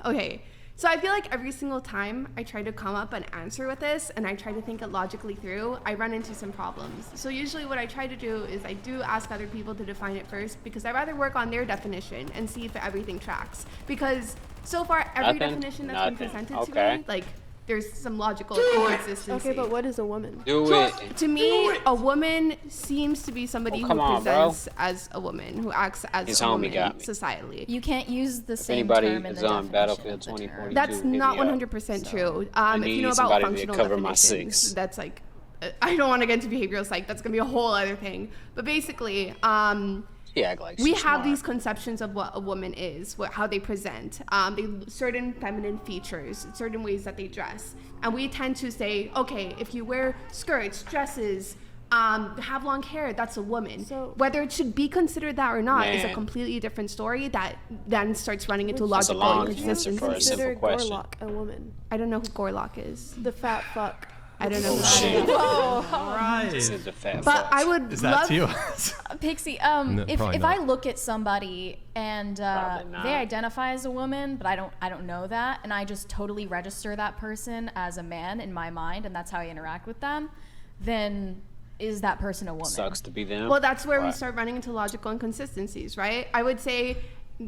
[SPEAKER 3] okay. So I feel like every single time I try to come up an answer with this and I try to think it logically through, I run into some problems. So usually what I try to do is I do ask other people to define it first because I'd rather work on their definition and see if everything tracks. Because so far, every
[SPEAKER 1] Nothing?
[SPEAKER 3] definition that's been
[SPEAKER 1] Nothing.
[SPEAKER 3] presented to
[SPEAKER 1] Okay.
[SPEAKER 3] me, like, there's some logical inconsistency.
[SPEAKER 12] Okay, but what is a woman?
[SPEAKER 1] Do it.
[SPEAKER 3] To me, a woman seems to be somebody
[SPEAKER 1] Oh,
[SPEAKER 3] who
[SPEAKER 1] come on, bro.
[SPEAKER 3] presents as a woman, who acts as
[SPEAKER 1] His
[SPEAKER 3] a
[SPEAKER 1] homie
[SPEAKER 3] woman
[SPEAKER 1] got me.
[SPEAKER 3] societally.
[SPEAKER 10] You can't use the
[SPEAKER 1] If
[SPEAKER 10] same
[SPEAKER 1] anybody
[SPEAKER 10] term in
[SPEAKER 1] is
[SPEAKER 10] the
[SPEAKER 1] on
[SPEAKER 10] definition
[SPEAKER 1] Battlefield
[SPEAKER 10] of the term.
[SPEAKER 1] 2042,
[SPEAKER 3] That's
[SPEAKER 1] hit me
[SPEAKER 3] not
[SPEAKER 1] up.
[SPEAKER 3] 100% true.
[SPEAKER 1] I
[SPEAKER 3] If you
[SPEAKER 1] need
[SPEAKER 3] know about
[SPEAKER 1] somebody to
[SPEAKER 3] functional
[SPEAKER 1] cover my
[SPEAKER 3] definitions,
[SPEAKER 1] six.
[SPEAKER 3] that's like, I don't want to get into behavioral psych. That's gonna be a whole other thing. But basically,
[SPEAKER 1] She act like
[SPEAKER 3] we
[SPEAKER 1] she's
[SPEAKER 3] have
[SPEAKER 1] smart.
[SPEAKER 3] these conceptions of what a woman is, how they present, certain feminine features, certain ways that they dress, and we tend to say, okay, if you wear skirts, dresses, have long hair, that's a woman. So whether it should be considered that or not is a completely different story that then starts running into logical inconsistencies.
[SPEAKER 12] Consider Gorlock a woman?
[SPEAKER 3] I don't know who Gorlock is.
[SPEAKER 12] The fat fuck.
[SPEAKER 3] I don't know who that is.
[SPEAKER 21] All right.
[SPEAKER 3] But I would
[SPEAKER 10] Pixie,
[SPEAKER 19] No,
[SPEAKER 10] if
[SPEAKER 19] probably
[SPEAKER 10] I
[SPEAKER 19] not.
[SPEAKER 10] look at somebody and they identify as a woman, but I don't know that, and I just totally register that person as a man in my mind, and that's how I interact with them, then is that person a woman?
[SPEAKER 1] Sucks to be them.
[SPEAKER 3] Well, that's where we start running into logical inconsistencies, right? I would say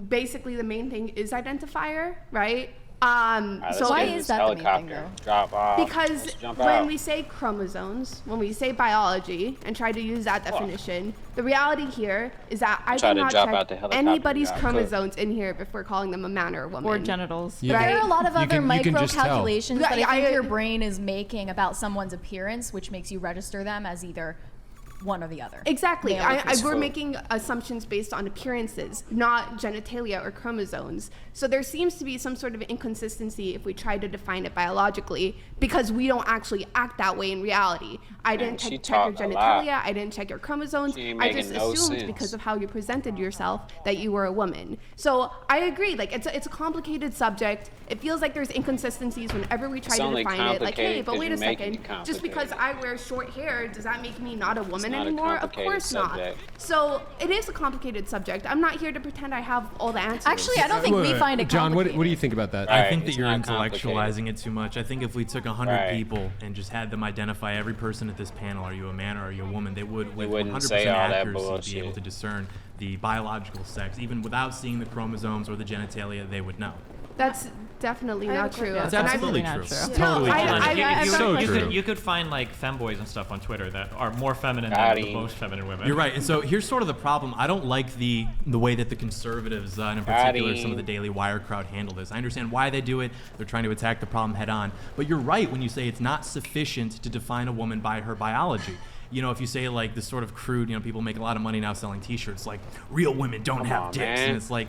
[SPEAKER 3] basically the main thing is identifier, right?
[SPEAKER 10] So why is that the main thing, though?
[SPEAKER 1] Drop off.
[SPEAKER 3] Because
[SPEAKER 1] Jump
[SPEAKER 3] when
[SPEAKER 1] out.
[SPEAKER 3] we say chromosomes, when we say biology, and try to use that definition, the reality here is that I
[SPEAKER 1] Try
[SPEAKER 3] did
[SPEAKER 1] to
[SPEAKER 3] not
[SPEAKER 1] drop out the
[SPEAKER 3] check
[SPEAKER 1] helicopter,
[SPEAKER 3] anybody's
[SPEAKER 1] yeah, I could.
[SPEAKER 3] chromosomes in here before calling them a man or a woman.
[SPEAKER 18] Or genitals.
[SPEAKER 10] There are a lot of other
[SPEAKER 19] you can
[SPEAKER 10] micro
[SPEAKER 19] just tell.
[SPEAKER 10] calculations that
[SPEAKER 3] Yeah,
[SPEAKER 10] I think
[SPEAKER 3] I-
[SPEAKER 10] your brain is making about someone's appearance, which makes you register them as either one or the other.
[SPEAKER 3] Exactly.
[SPEAKER 10] Male or female.
[SPEAKER 3] We're making assumptions based on appearances, not genitalia or chromosomes. So there seems to be some sort of inconsistency if we try to define it biologically, because we don't actually act that way in reality. I didn't
[SPEAKER 1] she
[SPEAKER 3] check your
[SPEAKER 1] talk a lot.
[SPEAKER 3] genitalia. I didn't check your chromosomes.
[SPEAKER 1] She ain't
[SPEAKER 3] I
[SPEAKER 1] making
[SPEAKER 3] just
[SPEAKER 1] no
[SPEAKER 3] assumed
[SPEAKER 1] sense.
[SPEAKER 3] because of how you presented yourself that you were a woman. So I agree. Like it's a complicated subject. It feels like there's inconsistencies whenever we try
[SPEAKER 1] It's
[SPEAKER 3] to
[SPEAKER 1] only
[SPEAKER 3] define it. Like, hey,
[SPEAKER 1] complicated
[SPEAKER 3] but
[SPEAKER 1] 'cause
[SPEAKER 3] wait a
[SPEAKER 1] you're making
[SPEAKER 3] second.
[SPEAKER 1] it
[SPEAKER 3] Just because I wear short hair, does that make me not a woman
[SPEAKER 1] not a
[SPEAKER 3] anymore? Of
[SPEAKER 1] complicated
[SPEAKER 3] course not.
[SPEAKER 1] subject.
[SPEAKER 3] So it is a complicated subject. I'm not here to pretend I have all the answers.
[SPEAKER 10] Actually, I don't think we find it
[SPEAKER 19] John,
[SPEAKER 10] complicated.
[SPEAKER 19] what do you think about that?
[SPEAKER 21] I think that
[SPEAKER 1] it's
[SPEAKER 21] you're
[SPEAKER 1] not
[SPEAKER 21] intellectualizing it too much. I think if we took 100
[SPEAKER 1] Right.
[SPEAKER 21] people and just had them identify every person at this panel, are you a man or are you a woman, they would, with
[SPEAKER 1] wouldn't
[SPEAKER 21] 100%
[SPEAKER 1] say all that
[SPEAKER 21] accuracy, be
[SPEAKER 1] bullshit.
[SPEAKER 21] able to discern the biological sex. Even without seeing the chromosomes or the genitalia, they would know.
[SPEAKER 3] That's definitely
[SPEAKER 12] I have
[SPEAKER 3] not
[SPEAKER 12] a
[SPEAKER 3] true.
[SPEAKER 12] question.
[SPEAKER 21] It's
[SPEAKER 3] And I've-
[SPEAKER 21] absolutely
[SPEAKER 18] not
[SPEAKER 21] true.
[SPEAKER 18] true.
[SPEAKER 21] It's
[SPEAKER 3] No,
[SPEAKER 21] totally
[SPEAKER 3] I-
[SPEAKER 21] true.
[SPEAKER 3] I-
[SPEAKER 19] So
[SPEAKER 7] you
[SPEAKER 19] true.
[SPEAKER 7] you could find like femboys and stuff on Twitter that are more feminine
[SPEAKER 1] Got
[SPEAKER 7] than the
[SPEAKER 1] him.
[SPEAKER 7] most feminine women.
[SPEAKER 21] You're right, and so here's sort of the problem. I don't like the way that the conservatives, and in particular some of the Daily Wire crowd, handle this. I understand why they do it. They're trying to attack the problem head on. But you're right when you say it's not sufficient to define a woman by her biology. You know, if you say like this sort of crude, you know, people make a lot of money now selling T-shirts like "real women don't
[SPEAKER 1] Come
[SPEAKER 21] have
[SPEAKER 1] on,
[SPEAKER 21] dicks,"
[SPEAKER 1] man.
[SPEAKER 21] and it's like,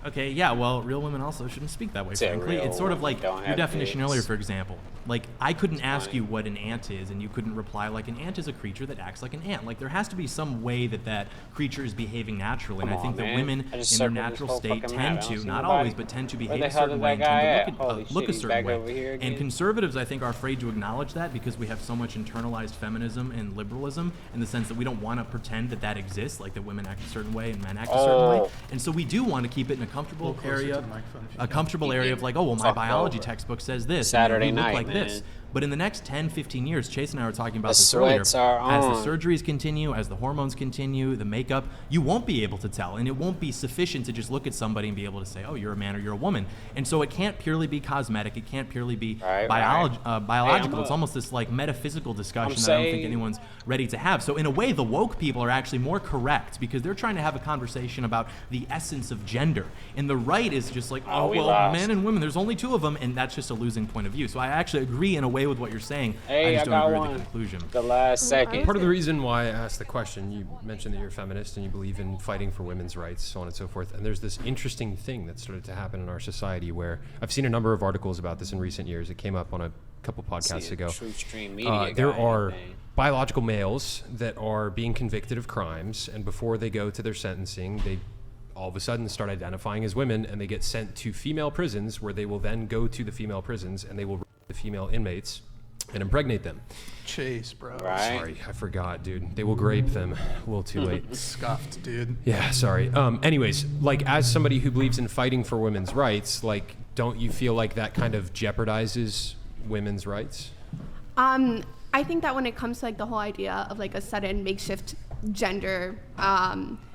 [SPEAKER 21] okay, yeah, well, real women also shouldn't speak that way.
[SPEAKER 1] Say
[SPEAKER 21] Frankly,
[SPEAKER 1] real
[SPEAKER 21] it's sort of
[SPEAKER 1] women
[SPEAKER 21] like
[SPEAKER 1] don't
[SPEAKER 21] your
[SPEAKER 1] have
[SPEAKER 21] definition
[SPEAKER 1] dicks.
[SPEAKER 21] earlier, for example. Like I couldn't ask you what an ant is, and you couldn't reply like an ant is a creature that acts like an ant. Like there has to be some way that that creature is behaving naturally, and
[SPEAKER 1] Come
[SPEAKER 21] I think
[SPEAKER 1] on,
[SPEAKER 21] that
[SPEAKER 1] man.
[SPEAKER 21] women
[SPEAKER 1] I
[SPEAKER 21] in
[SPEAKER 1] just
[SPEAKER 21] their
[SPEAKER 1] circled this
[SPEAKER 21] natural
[SPEAKER 1] whole
[SPEAKER 21] state
[SPEAKER 1] fucking
[SPEAKER 21] tend
[SPEAKER 1] map. I don't
[SPEAKER 21] to,
[SPEAKER 1] see
[SPEAKER 21] not
[SPEAKER 1] nobody.
[SPEAKER 21] always, but tend to
[SPEAKER 1] Where
[SPEAKER 21] behave
[SPEAKER 1] the
[SPEAKER 21] a
[SPEAKER 1] hell
[SPEAKER 21] certain
[SPEAKER 1] did
[SPEAKER 21] way
[SPEAKER 1] that
[SPEAKER 21] and tend
[SPEAKER 1] guy at?
[SPEAKER 21] to
[SPEAKER 1] Holy
[SPEAKER 21] look
[SPEAKER 1] shit,
[SPEAKER 21] a
[SPEAKER 1] he's
[SPEAKER 21] certain
[SPEAKER 1] back
[SPEAKER 21] way.
[SPEAKER 1] over here again?
[SPEAKER 21] And conservatives, I think, are afraid to acknowledge that because we have so much internalized feminism and liberalism in the sense that we don't want to pretend that that exists, like that women act a certain way and men act a certain way.
[SPEAKER 1] Oh.
[SPEAKER 21] And so we do want to keep it in a comfortable
[SPEAKER 16] closer to
[SPEAKER 21] area,
[SPEAKER 16] the microphone if you
[SPEAKER 21] a
[SPEAKER 16] can.
[SPEAKER 21] comfortable area of like, oh, well, my
[SPEAKER 1] Fuck
[SPEAKER 21] biology
[SPEAKER 1] over.
[SPEAKER 21] textbook says this.
[SPEAKER 1] Saturday
[SPEAKER 21] and we look
[SPEAKER 1] night,
[SPEAKER 21] like this.
[SPEAKER 1] man.
[SPEAKER 21] But in the next 10, 15 years, Chase and I were talking about
[SPEAKER 1] The
[SPEAKER 21] this earlier.
[SPEAKER 1] sweats are
[SPEAKER 21] As the
[SPEAKER 1] on.
[SPEAKER 21] surgeries continue, as the hormones continue, the makeup, you won't be able to tell. And it won't be sufficient to just look at somebody and be able to say, oh, you're a man or you're a woman. And so it can't purely be cosmetic. It can't purely be biological.
[SPEAKER 1] Hey,
[SPEAKER 21] It's almost this like metaphysical discussion
[SPEAKER 1] I'm
[SPEAKER 21] that I don't think
[SPEAKER 1] saying-
[SPEAKER 21] anyone's ready to have. So in a way, the woke people are actually more correct because they're trying to have a conversation about the essence of gender. And the right is just like, oh,
[SPEAKER 1] we
[SPEAKER 21] well,
[SPEAKER 1] lost.
[SPEAKER 21] men and women, there's only two of them, and that's just a losing point of view. So I actually agree in a way with what you're saying.
[SPEAKER 1] Hey,
[SPEAKER 21] I just
[SPEAKER 1] I
[SPEAKER 21] don't
[SPEAKER 1] got
[SPEAKER 21] agree
[SPEAKER 1] one.
[SPEAKER 21] with the conclusion.
[SPEAKER 1] The last second.
[SPEAKER 19] Part of the reason why I asked the question, you mentioned that you're a feminist and you believe in fighting for women's rights, so on and so forth. And there's this interesting thing that started to happen in our society where I've seen a number of articles about this in recent years. It came up on a couple podcasts
[SPEAKER 1] See a
[SPEAKER 19] ago.
[SPEAKER 1] True Stream Media
[SPEAKER 19] There
[SPEAKER 1] guy,
[SPEAKER 19] are
[SPEAKER 1] man.
[SPEAKER 19] biological males that are being convicted of crimes, and before they go to their sentencing, they all of a sudden start identifying as women, and they get sent to female prisons where they will then go to the female prisons and they will rape the female inmates and impregnate them.
[SPEAKER 16] Chase, bro.
[SPEAKER 1] Right.
[SPEAKER 19] Sorry, I forgot, dude. They will grape them. A little too late.
[SPEAKER 16] Scuffed, dude.
[SPEAKER 19] Yeah, sorry. Anyways, like as somebody who believes in fighting for women's rights, like don't you feel like that kind of jeopardizes women's rights?
[SPEAKER 3] I think that when it comes to like the whole idea of like a sudden makeshift gender,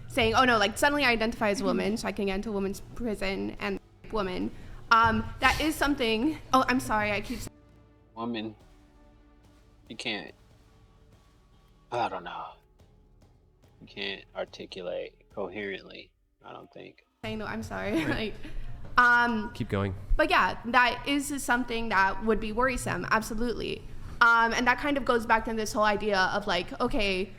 [SPEAKER 3] saying, oh no, like suddenly I identify as a woman, so I can get into a women's prison and woman, that is something. Oh, I'm sorry, I keep.
[SPEAKER 1] Woman. You can't. I don't know. You can't articulate coherently, I don't think.
[SPEAKER 3] Saying though, I'm sorry.
[SPEAKER 19] Right.
[SPEAKER 3] like,
[SPEAKER 19] Keep going.
[SPEAKER 3] But yeah, that is something that would be worrisome, absolutely. And that kind of goes back to this whole idea of like, okay,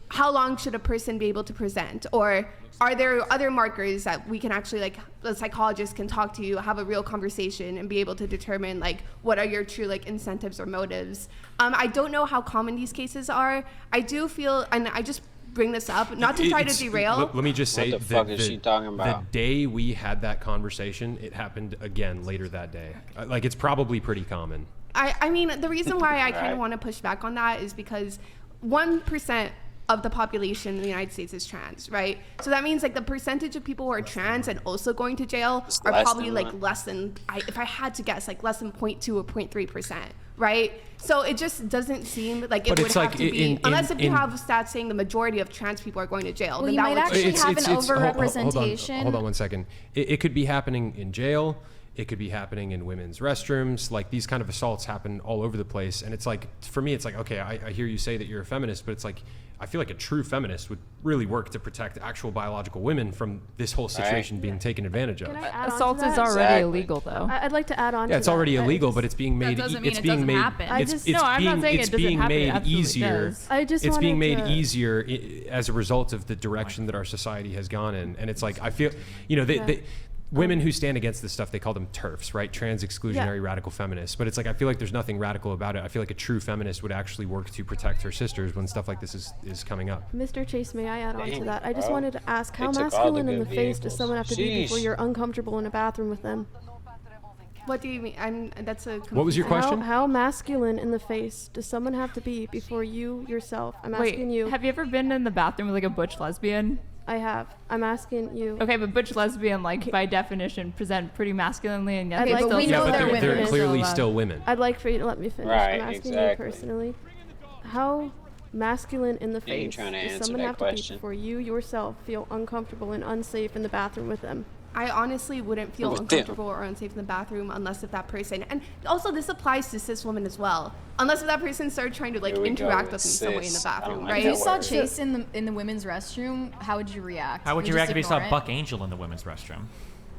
[SPEAKER 3] how long should a person be able to present? Or are there other markers that we can actually, like, the psychologist can talk to you, have a real conversation, and be able to determine, like, what are your true, like, incentives or motives? I don't know how common these cases are. I do feel, and I just bring this up, not to try to derail.
[SPEAKER 19] Let me just say,
[SPEAKER 1] what the fuck is she talking about?
[SPEAKER 19] The day we had that conversation, it happened again later that day. Like, it's probably pretty common.
[SPEAKER 3] I mean, the reason why I kind of want to push back on that is because 1% of the population in the United States is trans, right? So that means, like, the percentage of people who are trans and also going to jail are probably, like, less than, if I had to guess, like, less than 0.2 or 0.3%, right? So it just doesn't seem like it would have to be, unless if you have stats saying the majority of trans people are going to jail.
[SPEAKER 10] Well,
[SPEAKER 3] then
[SPEAKER 10] you
[SPEAKER 3] that
[SPEAKER 10] might
[SPEAKER 3] would
[SPEAKER 10] actually have an overrepresentation.
[SPEAKER 19] Hold on 1 second. It could be happening in jail. It could be happening in women's restrooms. Like, these kind of assaults happen all over the place. And it's like, for me, it's like, okay, I hear you say that you're a feminist, but it's like, I feel like a true feminist would really work to protect actual biological women from this whole situation being taken advantage of.
[SPEAKER 18] Assault is already illegal, though.
[SPEAKER 9] I'd like to add on.
[SPEAKER 19] Yeah, it's already illegal, but it's being made.
[SPEAKER 18] That doesn't mean
[SPEAKER 19] It's
[SPEAKER 18] it
[SPEAKER 19] being
[SPEAKER 18] doesn't
[SPEAKER 19] made.
[SPEAKER 18] happen.
[SPEAKER 19] It's being made easier. It's being made
[SPEAKER 9] to-
[SPEAKER 19] easiar as a result of the direction that our society has gone in, and it's like, I feel, you know, women who stand against this stuff, they call them TERFs, right? Trans exclusionary radical feminists. But it's like, I feel like there's nothing radical about it. I feel like a true feminist would actually work to protect her sisters when stuff like this is coming up.
[SPEAKER 9] Mr. Chase, may I add on to
[SPEAKER 1] Dang,
[SPEAKER 9] that? I just
[SPEAKER 1] bro.
[SPEAKER 9] wanted to ask, how
[SPEAKER 1] They took all the
[SPEAKER 9] masculine in the
[SPEAKER 1] good
[SPEAKER 9] face does
[SPEAKER 1] vehicles.
[SPEAKER 9] someone have to be
[SPEAKER 1] Sheesh.
[SPEAKER 9] before you're uncomfortable in a bathroom with them?
[SPEAKER 3] What do you mean? That's a.
[SPEAKER 19] What was your question?
[SPEAKER 9] How masculine in the face does someone have to be before you yourself? I'm asking you.
[SPEAKER 18] Have you ever been in the bathroom with like a butch lesbian?
[SPEAKER 9] I have. I'm asking you.
[SPEAKER 18] Okay, but butch lesbian, like, by definition, present pretty masculinely, and yet
[SPEAKER 9] I'd
[SPEAKER 18] they're
[SPEAKER 9] like-
[SPEAKER 18] still
[SPEAKER 9] we know
[SPEAKER 19] Yeah, but
[SPEAKER 9] they're
[SPEAKER 19] they're
[SPEAKER 9] women.
[SPEAKER 19] clearly still women.
[SPEAKER 9] I'd like for you to let me finish.
[SPEAKER 1] Right,
[SPEAKER 9] I'm asking
[SPEAKER 1] exactly.
[SPEAKER 9] you personally. How masculine in the
[SPEAKER 1] Yeah, you
[SPEAKER 9] face
[SPEAKER 1] trying to
[SPEAKER 9] does
[SPEAKER 1] answer
[SPEAKER 9] someone
[SPEAKER 1] that
[SPEAKER 9] have
[SPEAKER 1] question.
[SPEAKER 9] to be before you yourself feel uncomfortable and unsafe in the bathroom with them?
[SPEAKER 3] I honestly wouldn't feel
[SPEAKER 1] With them.
[SPEAKER 3] uncomfortable or unsafe in the bathroom unless if that person, and also this applies to cis women as well, unless if that person started trying to, like,
[SPEAKER 1] Here we go
[SPEAKER 3] interact
[SPEAKER 1] with
[SPEAKER 3] with me some way in the
[SPEAKER 1] cis. I don't
[SPEAKER 3] bathroom,
[SPEAKER 1] like
[SPEAKER 3] right?
[SPEAKER 10] If you
[SPEAKER 1] that
[SPEAKER 10] saw
[SPEAKER 1] word.
[SPEAKER 10] Chase in the women's restroom, how would you react?
[SPEAKER 7] How would you
[SPEAKER 10] just
[SPEAKER 7] react if you saw
[SPEAKER 10] ignore it?
[SPEAKER 7] Buck Angel in the women's restroom?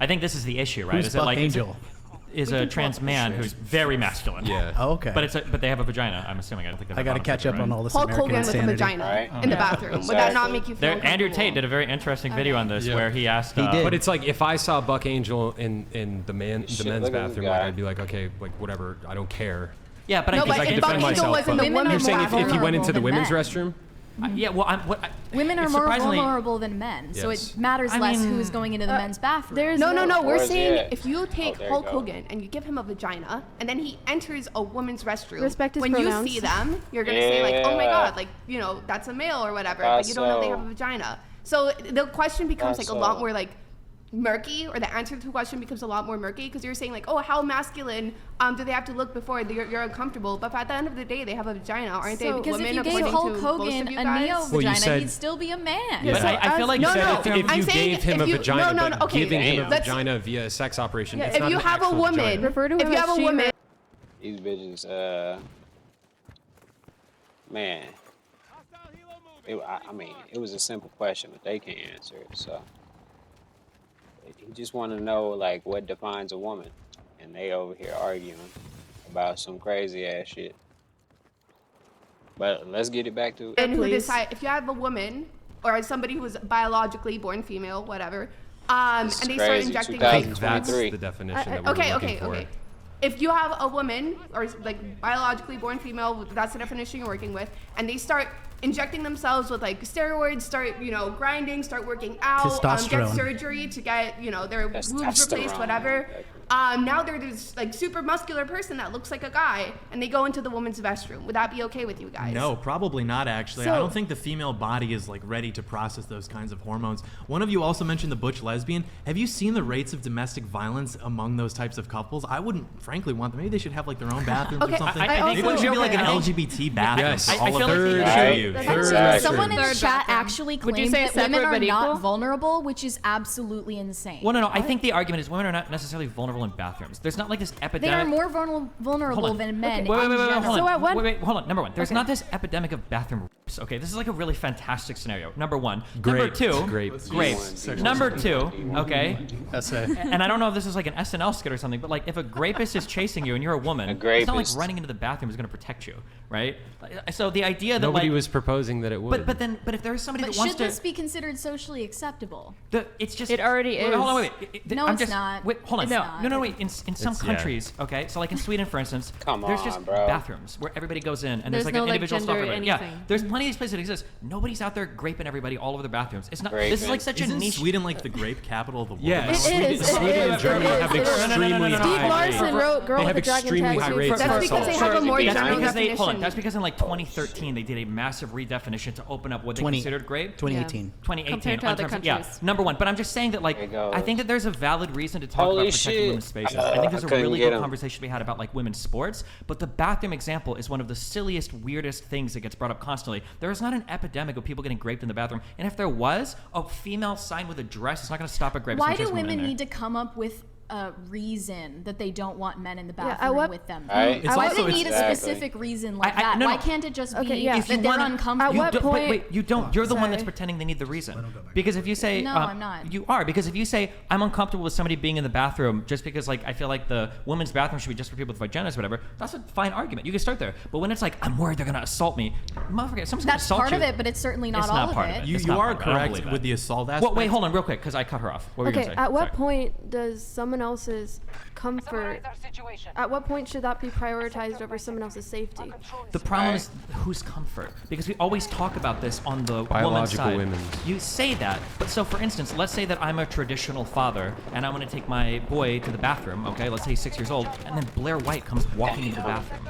[SPEAKER 7] I think this is the issue, right?
[SPEAKER 20] Who's
[SPEAKER 7] is it
[SPEAKER 20] Buck
[SPEAKER 7] like
[SPEAKER 20] Angel?
[SPEAKER 7] Is
[SPEAKER 20] We
[SPEAKER 7] a
[SPEAKER 20] can
[SPEAKER 7] trans
[SPEAKER 20] talk
[SPEAKER 7] man
[SPEAKER 20] shit.
[SPEAKER 7] who's very masculine.
[SPEAKER 19] Yeah.
[SPEAKER 20] Oh, okay.
[SPEAKER 7] But they have a vagina. I'm assuming. I don't think they
[SPEAKER 20] I got to
[SPEAKER 7] have
[SPEAKER 20] catch up on all this
[SPEAKER 3] Hulk
[SPEAKER 20] American
[SPEAKER 3] Hogan with a
[SPEAKER 20] insanity.
[SPEAKER 3] vagina
[SPEAKER 1] Right.
[SPEAKER 3] in the bathroom. Would that not make you feel
[SPEAKER 7] Andrew
[SPEAKER 3] uncomfortable?
[SPEAKER 7] Tate did a very interesting video on this
[SPEAKER 19] Yeah.
[SPEAKER 7] where he asked.
[SPEAKER 20] He did.
[SPEAKER 19] But it's like, if I saw Buck Angel in the men's
[SPEAKER 1] Shit, look at this
[SPEAKER 19] bathroom, like,
[SPEAKER 1] guy.
[SPEAKER 19] I'd be like, okay, like, whatever, I don't care.
[SPEAKER 7] Yeah, but
[SPEAKER 3] No,
[SPEAKER 7] I
[SPEAKER 3] but
[SPEAKER 7] think
[SPEAKER 19] I
[SPEAKER 3] if
[SPEAKER 19] can
[SPEAKER 3] Buck
[SPEAKER 19] defend
[SPEAKER 3] Angel
[SPEAKER 19] myself.
[SPEAKER 3] was in
[SPEAKER 19] but
[SPEAKER 3] the women's
[SPEAKER 19] you're saying if he
[SPEAKER 3] bathroom,
[SPEAKER 19] went into the
[SPEAKER 10] vulnerable
[SPEAKER 19] women's
[SPEAKER 10] than
[SPEAKER 19] restroom?
[SPEAKER 7] yeah, well,
[SPEAKER 10] Women are
[SPEAKER 7] it's
[SPEAKER 10] more
[SPEAKER 7] surprisingly-
[SPEAKER 10] vulnerable than men, so
[SPEAKER 19] Yes.
[SPEAKER 10] it matters
[SPEAKER 7] I
[SPEAKER 10] less
[SPEAKER 7] mean,
[SPEAKER 10] who's going into the men's bathroom.
[SPEAKER 3] No. We're
[SPEAKER 1] Where's
[SPEAKER 3] saying
[SPEAKER 1] it?
[SPEAKER 3] if you take
[SPEAKER 1] there you
[SPEAKER 3] Hulk
[SPEAKER 1] go.
[SPEAKER 3] Hogan and you give him a vagina, and then he enters a woman's restroom,
[SPEAKER 9] Respect his
[SPEAKER 3] when
[SPEAKER 9] pronouns.
[SPEAKER 3] you see them, you're gonna say like, "Oh my
[SPEAKER 1] Yeah.
[SPEAKER 3] God, like, you know, that's a male or whatever," but you don't know they have a vagina. So the question becomes like a lot more like murky, or the answer to the question becomes a lot more murky, because you're saying like, oh, how masculine do they have to look before you're uncomfortable? But at the end of the day, they have a vagina, aren't they?
[SPEAKER 10] Because
[SPEAKER 3] Women,
[SPEAKER 10] if you gave
[SPEAKER 3] according
[SPEAKER 10] Hulk
[SPEAKER 3] to
[SPEAKER 10] Hogan
[SPEAKER 3] most of you
[SPEAKER 10] a
[SPEAKER 3] guys?
[SPEAKER 10] neo
[SPEAKER 19] Well, you
[SPEAKER 10] vagina,
[SPEAKER 19] said-
[SPEAKER 10] he'd still be a man.
[SPEAKER 19] Yeah.
[SPEAKER 3] So
[SPEAKER 19] I feel like you
[SPEAKER 3] no,
[SPEAKER 19] said
[SPEAKER 3] no,
[SPEAKER 19] if
[SPEAKER 3] I'm
[SPEAKER 19] you
[SPEAKER 3] saying
[SPEAKER 19] gave him a
[SPEAKER 3] if you-
[SPEAKER 19] vagina,
[SPEAKER 3] no,
[SPEAKER 19] but
[SPEAKER 3] okay,
[SPEAKER 19] giving him a
[SPEAKER 3] that's-
[SPEAKER 19] vagina via a sex operation, it's
[SPEAKER 3] if
[SPEAKER 19] not
[SPEAKER 3] you
[SPEAKER 19] an
[SPEAKER 3] have a
[SPEAKER 19] actual
[SPEAKER 3] woman,
[SPEAKER 19] vagina.
[SPEAKER 9] Refer to
[SPEAKER 3] if
[SPEAKER 9] him
[SPEAKER 3] you
[SPEAKER 9] as
[SPEAKER 3] have a
[SPEAKER 9] she,
[SPEAKER 3] woman,
[SPEAKER 1] These bitches, man. I mean, it was a simple question, but they can't answer it. So you just want to know, like, what defines a woman, and they over here arguing about some crazy ass shit. But let's get it back to
[SPEAKER 3] and who
[SPEAKER 9] Please.
[SPEAKER 3] decide if you have a woman or somebody who's biologically born female, whatever, and
[SPEAKER 1] This is
[SPEAKER 3] they start
[SPEAKER 1] crazy,
[SPEAKER 3] injecting
[SPEAKER 19] I think
[SPEAKER 3] things.
[SPEAKER 19] that's
[SPEAKER 1] 2023.
[SPEAKER 19] the definition that we're
[SPEAKER 3] Okay,
[SPEAKER 19] looking for.
[SPEAKER 3] okay. If you have a woman or like biologically born female, that's the definition you're working with, and they start injecting themselves with like steroids, start grinding, start working out, get
[SPEAKER 20] Testosterone.
[SPEAKER 3] surgery to get their boobs replaced,
[SPEAKER 1] Testosterone.
[SPEAKER 3] whatever. Now they're this like super muscular person that looks like a guy, and they go into the woman's restroom. Would that be okay with you guys?
[SPEAKER 21] No, probably not actually. I
[SPEAKER 3] So-
[SPEAKER 21] don't think the female body is like ready to process those kinds of hormones. One of you also mentioned the butch lesbian. Have you seen the rates of domestic violence among those types of couples? I wouldn't frankly want them. Maybe they should have like their own bathrooms
[SPEAKER 3] Okay,
[SPEAKER 21] or something.
[SPEAKER 3] I
[SPEAKER 21] Maybe
[SPEAKER 3] also-
[SPEAKER 21] there should be like an
[SPEAKER 3] okay.
[SPEAKER 21] LGBT bathroom
[SPEAKER 19] Yes.
[SPEAKER 21] for
[SPEAKER 19] I
[SPEAKER 21] all
[SPEAKER 7] feel
[SPEAKER 21] of
[SPEAKER 7] like
[SPEAKER 21] them.
[SPEAKER 7] they
[SPEAKER 1] Right.
[SPEAKER 7] should.
[SPEAKER 1] Exactly.
[SPEAKER 10] Someone in
[SPEAKER 3] Third
[SPEAKER 10] chat
[SPEAKER 3] bathroom.
[SPEAKER 10] actually
[SPEAKER 18] Would you
[SPEAKER 10] claimed
[SPEAKER 18] say
[SPEAKER 10] that women
[SPEAKER 18] separate
[SPEAKER 10] are
[SPEAKER 18] but
[SPEAKER 10] not
[SPEAKER 18] equal?
[SPEAKER 10] vulnerable, which is absolutely insane.
[SPEAKER 7] Well, no. I think the argument is women are not necessarily vulnerable vulnerable in bathrooms. There's not like this
[SPEAKER 10] They
[SPEAKER 7] epidemic.
[SPEAKER 10] are more vulnerable
[SPEAKER 7] Hold on.
[SPEAKER 10] than men.
[SPEAKER 7] Wait,
[SPEAKER 10] in
[SPEAKER 7] hold
[SPEAKER 10] general.
[SPEAKER 7] on. Wait, hold on. Number one, there's not this epidemic of bathroom rapes. Okay, this is like a really fantastic scenario. Number one. Number
[SPEAKER 19] Grapes.
[SPEAKER 7] two.
[SPEAKER 19] Grapes.
[SPEAKER 7] Number two. Okay.
[SPEAKER 16] Essay.
[SPEAKER 7] And I don't know if this is like an SNL skit or something, but like if a rapist is chasing you and you're a woman, it's not like
[SPEAKER 1] grapist.
[SPEAKER 7] running into the bathroom is going to protect you, right? So the idea that
[SPEAKER 19] Nobody
[SPEAKER 7] like,
[SPEAKER 19] was proposing that it would.
[SPEAKER 7] but if there's somebody
[SPEAKER 10] But
[SPEAKER 7] that wants
[SPEAKER 10] should
[SPEAKER 7] to,
[SPEAKER 10] this be considered socially acceptable?
[SPEAKER 7] it's just
[SPEAKER 18] It already
[SPEAKER 7] wait,
[SPEAKER 18] is.
[SPEAKER 7] Hold on, wait.
[SPEAKER 10] No,
[SPEAKER 7] I'm
[SPEAKER 10] it's
[SPEAKER 7] just,
[SPEAKER 10] not.
[SPEAKER 7] Wait, hold on.
[SPEAKER 10] It's not.
[SPEAKER 7] No, wait. In some
[SPEAKER 19] It's- yeah.
[SPEAKER 7] countries, okay, so like in Sweden, for instance, there's just
[SPEAKER 1] bro.
[SPEAKER 7] bathrooms where everybody goes in and there's
[SPEAKER 18] There's
[SPEAKER 7] like
[SPEAKER 18] no,
[SPEAKER 7] an
[SPEAKER 18] like,
[SPEAKER 7] individual stall for
[SPEAKER 18] gender
[SPEAKER 7] everybody. Yeah,
[SPEAKER 18] anything.
[SPEAKER 7] there's plenty of these places that exist. Nobody's out there graping everybody all over the bathrooms. It's not. This is like such a
[SPEAKER 21] Isn't
[SPEAKER 7] niche.
[SPEAKER 21] Sweden like the grape capital of the world?
[SPEAKER 19] Yeah,
[SPEAKER 9] It is.
[SPEAKER 19] Sweden and Germany have extremely
[SPEAKER 9] Steve
[SPEAKER 19] high
[SPEAKER 9] Larson
[SPEAKER 19] rates.
[SPEAKER 9] wrote "Girl
[SPEAKER 19] They
[SPEAKER 9] with
[SPEAKER 19] have
[SPEAKER 9] the Dragon
[SPEAKER 19] extremely high
[SPEAKER 9] Tattoo"
[SPEAKER 19] rates
[SPEAKER 9] for
[SPEAKER 19] of
[SPEAKER 9] That's
[SPEAKER 3] because they
[SPEAKER 19] assault.
[SPEAKER 3] have a more
[SPEAKER 7] That's
[SPEAKER 3] general
[SPEAKER 7] because
[SPEAKER 3] definition.
[SPEAKER 7] that's because in like 2013 they did a massive redefinition to open up what they considered grape.
[SPEAKER 20] 2018.
[SPEAKER 7] 2018.
[SPEAKER 18] Compared to
[SPEAKER 7] on
[SPEAKER 18] other
[SPEAKER 7] terms of-
[SPEAKER 18] countries.
[SPEAKER 7] yeah, number one. But I'm just saying that like I think that there's a valid reason to talk
[SPEAKER 1] Holy
[SPEAKER 7] about protecting
[SPEAKER 1] shit.
[SPEAKER 7] women's spaces. I think there's
[SPEAKER 1] I
[SPEAKER 7] a
[SPEAKER 1] couldn't
[SPEAKER 7] really
[SPEAKER 1] get
[SPEAKER 7] good
[SPEAKER 1] 'em.
[SPEAKER 7] conversation to be had about like women's sports. But the bathroom example is one of the silliest, weirdest things that gets brought up constantly. There is not an epidemic of people getting raped in the bathroom, and if there was, a female sign with a dress is not going to stop a rape.
[SPEAKER 10] Why do women need to come up with a reason that they don't want men in the
[SPEAKER 9] Yeah,
[SPEAKER 10] bathroom
[SPEAKER 9] what-
[SPEAKER 10] with them?
[SPEAKER 1] Right.
[SPEAKER 21] It's
[SPEAKER 10] Why do
[SPEAKER 21] also-
[SPEAKER 10] they need a
[SPEAKER 1] Exactly.
[SPEAKER 10] specific reason like
[SPEAKER 7] I-
[SPEAKER 10] that?
[SPEAKER 7] no,
[SPEAKER 10] Why
[SPEAKER 7] no.
[SPEAKER 10] can't it just
[SPEAKER 9] Okay,
[SPEAKER 10] be
[SPEAKER 9] yeah.
[SPEAKER 10] that they're uncomfortable?
[SPEAKER 9] At what
[SPEAKER 7] Wait,
[SPEAKER 9] point-
[SPEAKER 7] wait, you don't. You're the one that's
[SPEAKER 9] Sorry.
[SPEAKER 7] pretending they need the reason. Because if you say,
[SPEAKER 10] No, I'm not.
[SPEAKER 7] You are, because if you say I'm uncomfortable with somebody being in the bathroom just because like I feel like the women's bathroom should be just for people with vaginas or whatever, that's a fine argument. You can start there. But when it's like I'm worried they're gonna assault me, motherfucker, someone's gonna
[SPEAKER 10] That's
[SPEAKER 7] assault
[SPEAKER 10] part
[SPEAKER 7] you.
[SPEAKER 10] of it, but it's certainly not
[SPEAKER 7] It's
[SPEAKER 10] all
[SPEAKER 7] not
[SPEAKER 10] of
[SPEAKER 7] part
[SPEAKER 10] it.
[SPEAKER 7] of it.
[SPEAKER 21] You
[SPEAKER 7] It's
[SPEAKER 21] you
[SPEAKER 7] not
[SPEAKER 21] are
[SPEAKER 7] part of it. I don't
[SPEAKER 21] correct
[SPEAKER 7] believe
[SPEAKER 21] with
[SPEAKER 7] that.
[SPEAKER 21] the assault aspect.
[SPEAKER 7] Well, wait, hold on, real quick, because I cut her off. What were you
[SPEAKER 9] Okay,
[SPEAKER 7] gonna say?
[SPEAKER 9] at what
[SPEAKER 7] Sorry.
[SPEAKER 9] point does someone else's comfort? At what point should that be prioritized over someone else's safety?
[SPEAKER 7] The problem is whose comfort, because we always talk about this on the woman's
[SPEAKER 19] Biological
[SPEAKER 7] side.
[SPEAKER 19] women.
[SPEAKER 7] You say that, but so for instance, let's say that I'm a traditional father and I want to take my boy to the bathroom. Okay, let's say he's 6 years old, and then Blair White comes walking into the bathroom.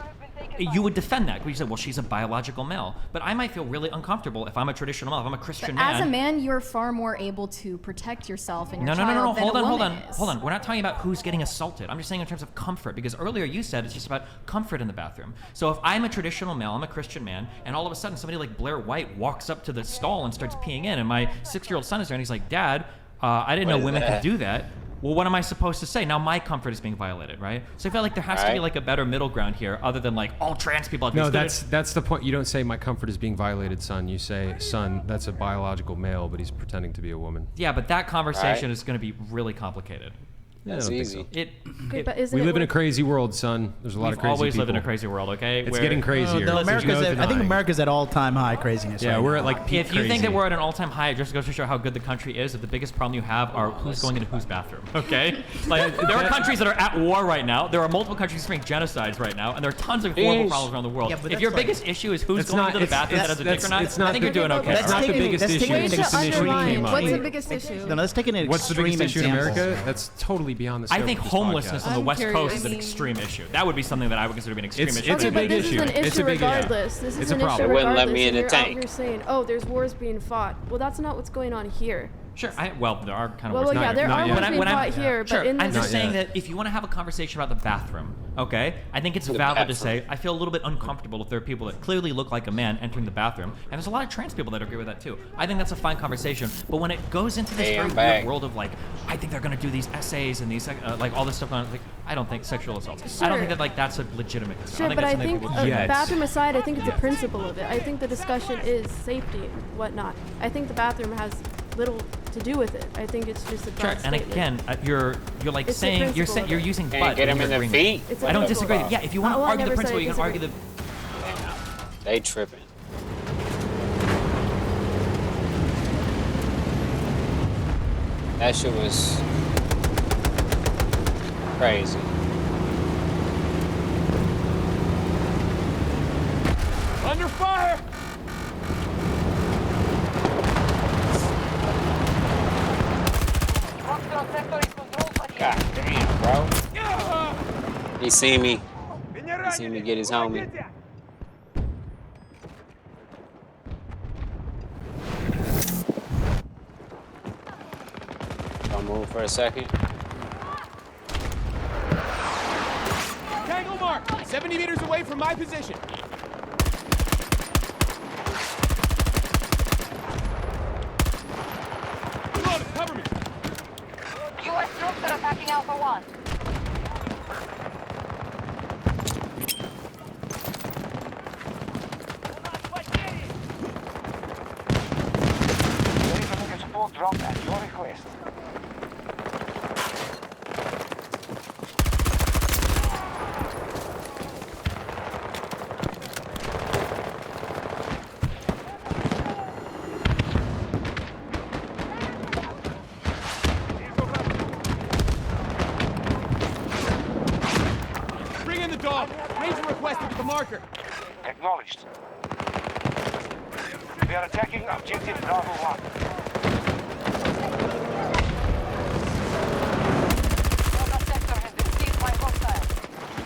[SPEAKER 7] You would defend that because you said, well, she's a biological male. But I might feel really uncomfortable if I'm a traditional male, if I'm a Christian
[SPEAKER 10] But
[SPEAKER 7] man.
[SPEAKER 10] as a man, you're far more able to protect yourself and your
[SPEAKER 7] No,
[SPEAKER 10] child than
[SPEAKER 7] hold
[SPEAKER 10] a
[SPEAKER 7] on, hold
[SPEAKER 10] woman
[SPEAKER 7] on,
[SPEAKER 10] is.
[SPEAKER 7] hold on. We're not talking about who's getting assaulted. I'm just saying in terms of comfort, because earlier you said it's just about comfort in the bathroom. So if I'm a traditional male, I'm a Christian man, and all of a sudden somebody like Blair White walks up to the stall and starts peeing in, and my 6-year-old son is there, and he's like, Dad, I didn't know
[SPEAKER 1] What is
[SPEAKER 7] women
[SPEAKER 1] that?
[SPEAKER 7] could do that. Well, what am I supposed to say? Now my comfort is being violated, right? So I feel like there has to be
[SPEAKER 1] Right.
[SPEAKER 7] like a better middle ground here, other than like all trans people. Have to be
[SPEAKER 19] No,
[SPEAKER 7] excluded.
[SPEAKER 19] that's the point. You don't say my comfort is being violated, son. You say, son, that's a biological male, but he's pretending to be a woman.
[SPEAKER 7] Yeah, but that conversation
[SPEAKER 1] Right.
[SPEAKER 7] is going to be really complicated.
[SPEAKER 19] Yeah, I
[SPEAKER 1] That's
[SPEAKER 19] don't think
[SPEAKER 1] easy.
[SPEAKER 19] so.
[SPEAKER 7] It.
[SPEAKER 9] Okay,
[SPEAKER 7] it-
[SPEAKER 9] but isn't
[SPEAKER 19] We
[SPEAKER 9] it
[SPEAKER 19] live in a
[SPEAKER 9] worth-
[SPEAKER 19] crazy world, son. There's a lot
[SPEAKER 7] we've
[SPEAKER 19] of crazy
[SPEAKER 7] always
[SPEAKER 19] people.
[SPEAKER 7] lived in a crazy world, okay?
[SPEAKER 19] It's
[SPEAKER 7] Where-
[SPEAKER 19] getting crazier.
[SPEAKER 20] No,
[SPEAKER 19] There's
[SPEAKER 20] America's
[SPEAKER 19] no
[SPEAKER 20] at, I think
[SPEAKER 19] denying.
[SPEAKER 20] America's at all-time high craziness.
[SPEAKER 19] Yeah,
[SPEAKER 20] right
[SPEAKER 19] we're
[SPEAKER 20] now.
[SPEAKER 19] at like peak
[SPEAKER 7] If you think
[SPEAKER 19] crazy.
[SPEAKER 7] that we're at an all-time high, it just goes to show how good the country is. That the biggest problem you have are who's going into whose bathroom. Okay, like there are countries that are at war right now. There are multiple countries experiencing genocides right now, and there are tons of horrible
[SPEAKER 1] Jeez.
[SPEAKER 7] problems around the world.
[SPEAKER 20] Yeah, but
[SPEAKER 7] if your
[SPEAKER 20] that's like-
[SPEAKER 7] biggest issue is who's
[SPEAKER 19] It's
[SPEAKER 7] going
[SPEAKER 19] not-
[SPEAKER 7] into the
[SPEAKER 19] it's-
[SPEAKER 7] bathroom that has a dick or not,
[SPEAKER 19] it's not
[SPEAKER 7] I think you're doing
[SPEAKER 9] the-
[SPEAKER 7] okay.
[SPEAKER 19] That's not the
[SPEAKER 20] taking-
[SPEAKER 19] biggest
[SPEAKER 20] that's
[SPEAKER 19] issue.
[SPEAKER 20] taking
[SPEAKER 9] Way
[SPEAKER 19] It's
[SPEAKER 9] to
[SPEAKER 19] just an issue that
[SPEAKER 9] underline.
[SPEAKER 19] came up.
[SPEAKER 9] What's the biggest issue?
[SPEAKER 20] No, let's take an extreme
[SPEAKER 19] What's the biggest issue in
[SPEAKER 20] example.
[SPEAKER 19] America? That's totally beyond the scope
[SPEAKER 7] I think
[SPEAKER 19] of this
[SPEAKER 7] homelessness
[SPEAKER 19] podcast.
[SPEAKER 7] on the
[SPEAKER 18] I'm
[SPEAKER 7] West
[SPEAKER 18] curious.
[SPEAKER 7] Coast is
[SPEAKER 18] I
[SPEAKER 7] an
[SPEAKER 18] mean-
[SPEAKER 7] extreme issue. That would be something that I would consider to be an extreme
[SPEAKER 19] It's-
[SPEAKER 7] issue.
[SPEAKER 19] it's
[SPEAKER 9] Okay,
[SPEAKER 19] a
[SPEAKER 9] but
[SPEAKER 19] big
[SPEAKER 9] this
[SPEAKER 19] issue.
[SPEAKER 9] is an
[SPEAKER 19] It's a
[SPEAKER 9] issue
[SPEAKER 19] big issue.
[SPEAKER 9] regardless. This
[SPEAKER 19] It's
[SPEAKER 9] is
[SPEAKER 19] a
[SPEAKER 9] an issue
[SPEAKER 19] problem.
[SPEAKER 1] They wouldn't let
[SPEAKER 9] regardless.
[SPEAKER 1] me in
[SPEAKER 9] and
[SPEAKER 1] the
[SPEAKER 9] you're
[SPEAKER 1] tank.
[SPEAKER 9] out here saying, "Oh, there's wars being fought." Well, that's not what's going on here.
[SPEAKER 7] Sure. Well, there are kind of
[SPEAKER 9] Well,
[SPEAKER 7] words.
[SPEAKER 9] yeah,
[SPEAKER 19] Not-
[SPEAKER 9] there
[SPEAKER 19] not
[SPEAKER 9] are
[SPEAKER 19] yet.
[SPEAKER 9] wars being fought here,
[SPEAKER 7] Sure,
[SPEAKER 9] but in
[SPEAKER 7] I'm
[SPEAKER 9] this
[SPEAKER 7] just
[SPEAKER 19] Not
[SPEAKER 7] saying
[SPEAKER 19] yet.
[SPEAKER 7] that if you want to have a conversation about the bathroom, okay, I think it's
[SPEAKER 1] The
[SPEAKER 7] valid to
[SPEAKER 1] bathroom.
[SPEAKER 7] say I feel a little bit uncomfortable if there are people that clearly look like a man entering the bathroom, and there's a lot of trans people that agree with that too. I think that's a fine conversation, but when it goes into this
[SPEAKER 1] Hey,
[SPEAKER 7] very
[SPEAKER 1] I'm
[SPEAKER 7] weird
[SPEAKER 1] back.
[SPEAKER 7] world of like, I think they're going to do these essays and these like all this stuff, like I don't think sexual assault. I don't
[SPEAKER 9] Sure.
[SPEAKER 7] think that like that's a legitimate concern.
[SPEAKER 9] Sure,
[SPEAKER 7] I think
[SPEAKER 9] but
[SPEAKER 7] that's
[SPEAKER 9] I
[SPEAKER 7] something
[SPEAKER 9] think
[SPEAKER 7] people should-
[SPEAKER 9] bathroom aside, I think it's a principle of it. I think the discussion is safety and whatnot. I think the bathroom has little to do with it. I think it's just a
[SPEAKER 7] Sure,
[SPEAKER 9] broad
[SPEAKER 7] and
[SPEAKER 9] statement.
[SPEAKER 7] again, you're like
[SPEAKER 9] It's the
[SPEAKER 7] saying you're
[SPEAKER 9] principle of
[SPEAKER 7] you're
[SPEAKER 9] it.
[SPEAKER 7] using
[SPEAKER 1] Can't
[SPEAKER 7] but
[SPEAKER 1] get
[SPEAKER 7] in
[SPEAKER 1] him in
[SPEAKER 7] your
[SPEAKER 1] the
[SPEAKER 7] agreement.
[SPEAKER 1] feet.
[SPEAKER 9] It's a
[SPEAKER 7] I don't
[SPEAKER 9] principle.
[SPEAKER 7] disagree. Yeah, if you want to
[SPEAKER 9] Well, I
[SPEAKER 7] argue the
[SPEAKER 9] never said
[SPEAKER 7] principle,
[SPEAKER 9] I
[SPEAKER 7] you can argue the.
[SPEAKER 1] They tripping. That shit was crazy.
[SPEAKER 13] Under fire!
[SPEAKER 1] God damn, bro. He seen me. He seen me get his homie. I'll move for a second.
[SPEAKER 13] Tango mark! 70 meters away from my position. Reloaded, cover me.
[SPEAKER 5] U.S. troops are attacking Alpha 1.
[SPEAKER 6] Drop at your request.
[SPEAKER 13] Bring in the dog. Ranger requested with the marker.
[SPEAKER 6] Acknowledged. We are attacking objective Bravo 1.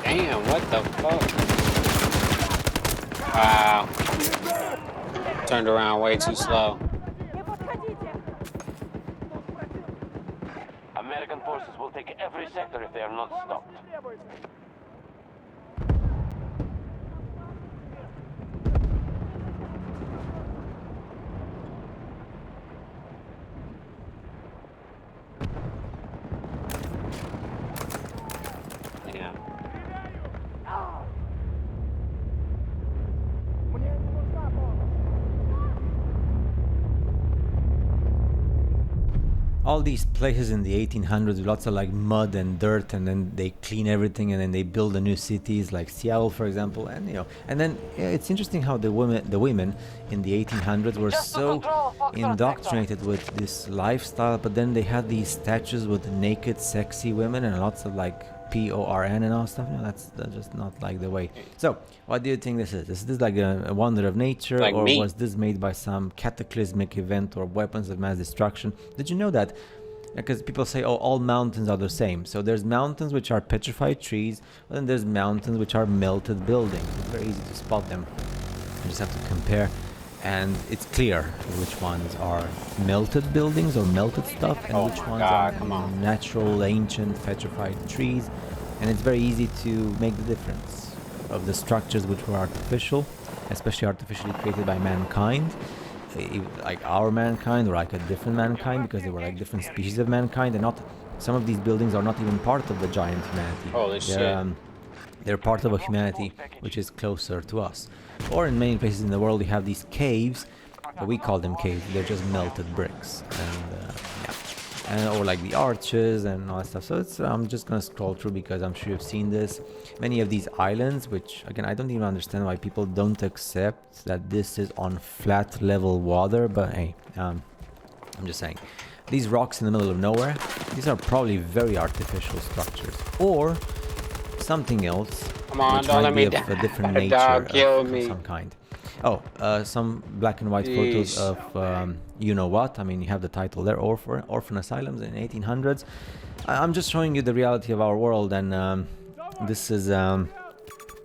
[SPEAKER 1] Damn, what the fuck? Wow. Turned around way too slow.
[SPEAKER 6] American forces will take every sector if they are not stopped.
[SPEAKER 1] Yeah.
[SPEAKER 2] All these places in the 1800s with lots of like mud and dirt, and then they clean everything, and then they build the new cities like Seattle, for example, and and then it's interesting how the women in the 1800s were so indoctrinated with this lifestyle, but then they had these statues with naked, sexy women and lots of like porn and all stuff. That's just not like the way. So, what do you think this is? Is this like a wonder of nature,
[SPEAKER 1] like
[SPEAKER 2] or
[SPEAKER 1] me.
[SPEAKER 2] was this made by some cataclysmic event or weapons of mass destruction? Did you know that? Because people say, oh, all mountains are the same. So there's mountains which are petrified trees, and then there's mountains which are melted buildings. It's very easy to spot them. You just have to compare, and it's clear which ones are melted buildings or melted stuff, and which ones are natural, ancient, petrified trees. And it's very easy to make the difference of the structures which were artificial, especially artificially created by mankind, like our mankind or like a different mankind, because they were like different species of mankind, and not some of these buildings are not even part of the giant humanity.
[SPEAKER 1] Holy shit.
[SPEAKER 2] They're part of a humanity which is closer to us. Or in many places in the world, you have these caves, but we call them caves. They're just melted bricks, and or like the arches and all that stuff. So it's I'm just gonna scroll through because I'm sure you've seen this. Many of these islands, which again I don't even understand why people don't accept that this is on flat level water. But hey, I'm just saying, these rocks in the middle of nowhere, these are probably very artificial structures, or something else.
[SPEAKER 1] Come on,
[SPEAKER 2] which
[SPEAKER 1] don't
[SPEAKER 2] might
[SPEAKER 1] let me
[SPEAKER 2] be of a
[SPEAKER 1] die.
[SPEAKER 2] different nature
[SPEAKER 1] Dog, kill
[SPEAKER 2] of
[SPEAKER 1] me.
[SPEAKER 2] some kind. Oh, some black and white photos of you know what? I mean, you have the title there, orphan asylums in 1800s. I'm just showing you the reality of our world, and this is the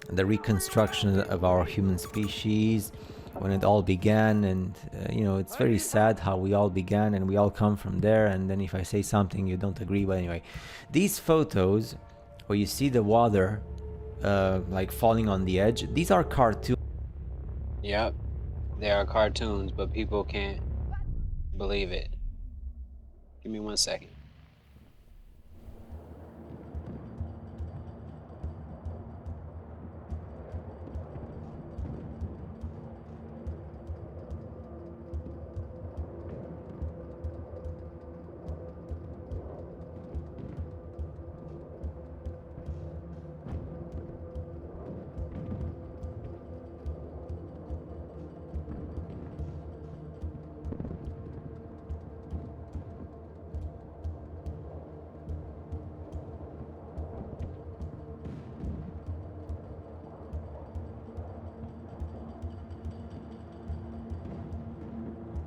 [SPEAKER 2] reconstruction of our human species when it all began. And it's very sad how we all began, and we all come from there. And then if I say something you don't agree, but anyway, these photos where you see the water like falling on the edge, these are cartoons.
[SPEAKER 1] Yep, they are cartoons, but people can't believe it. Give me 1 second.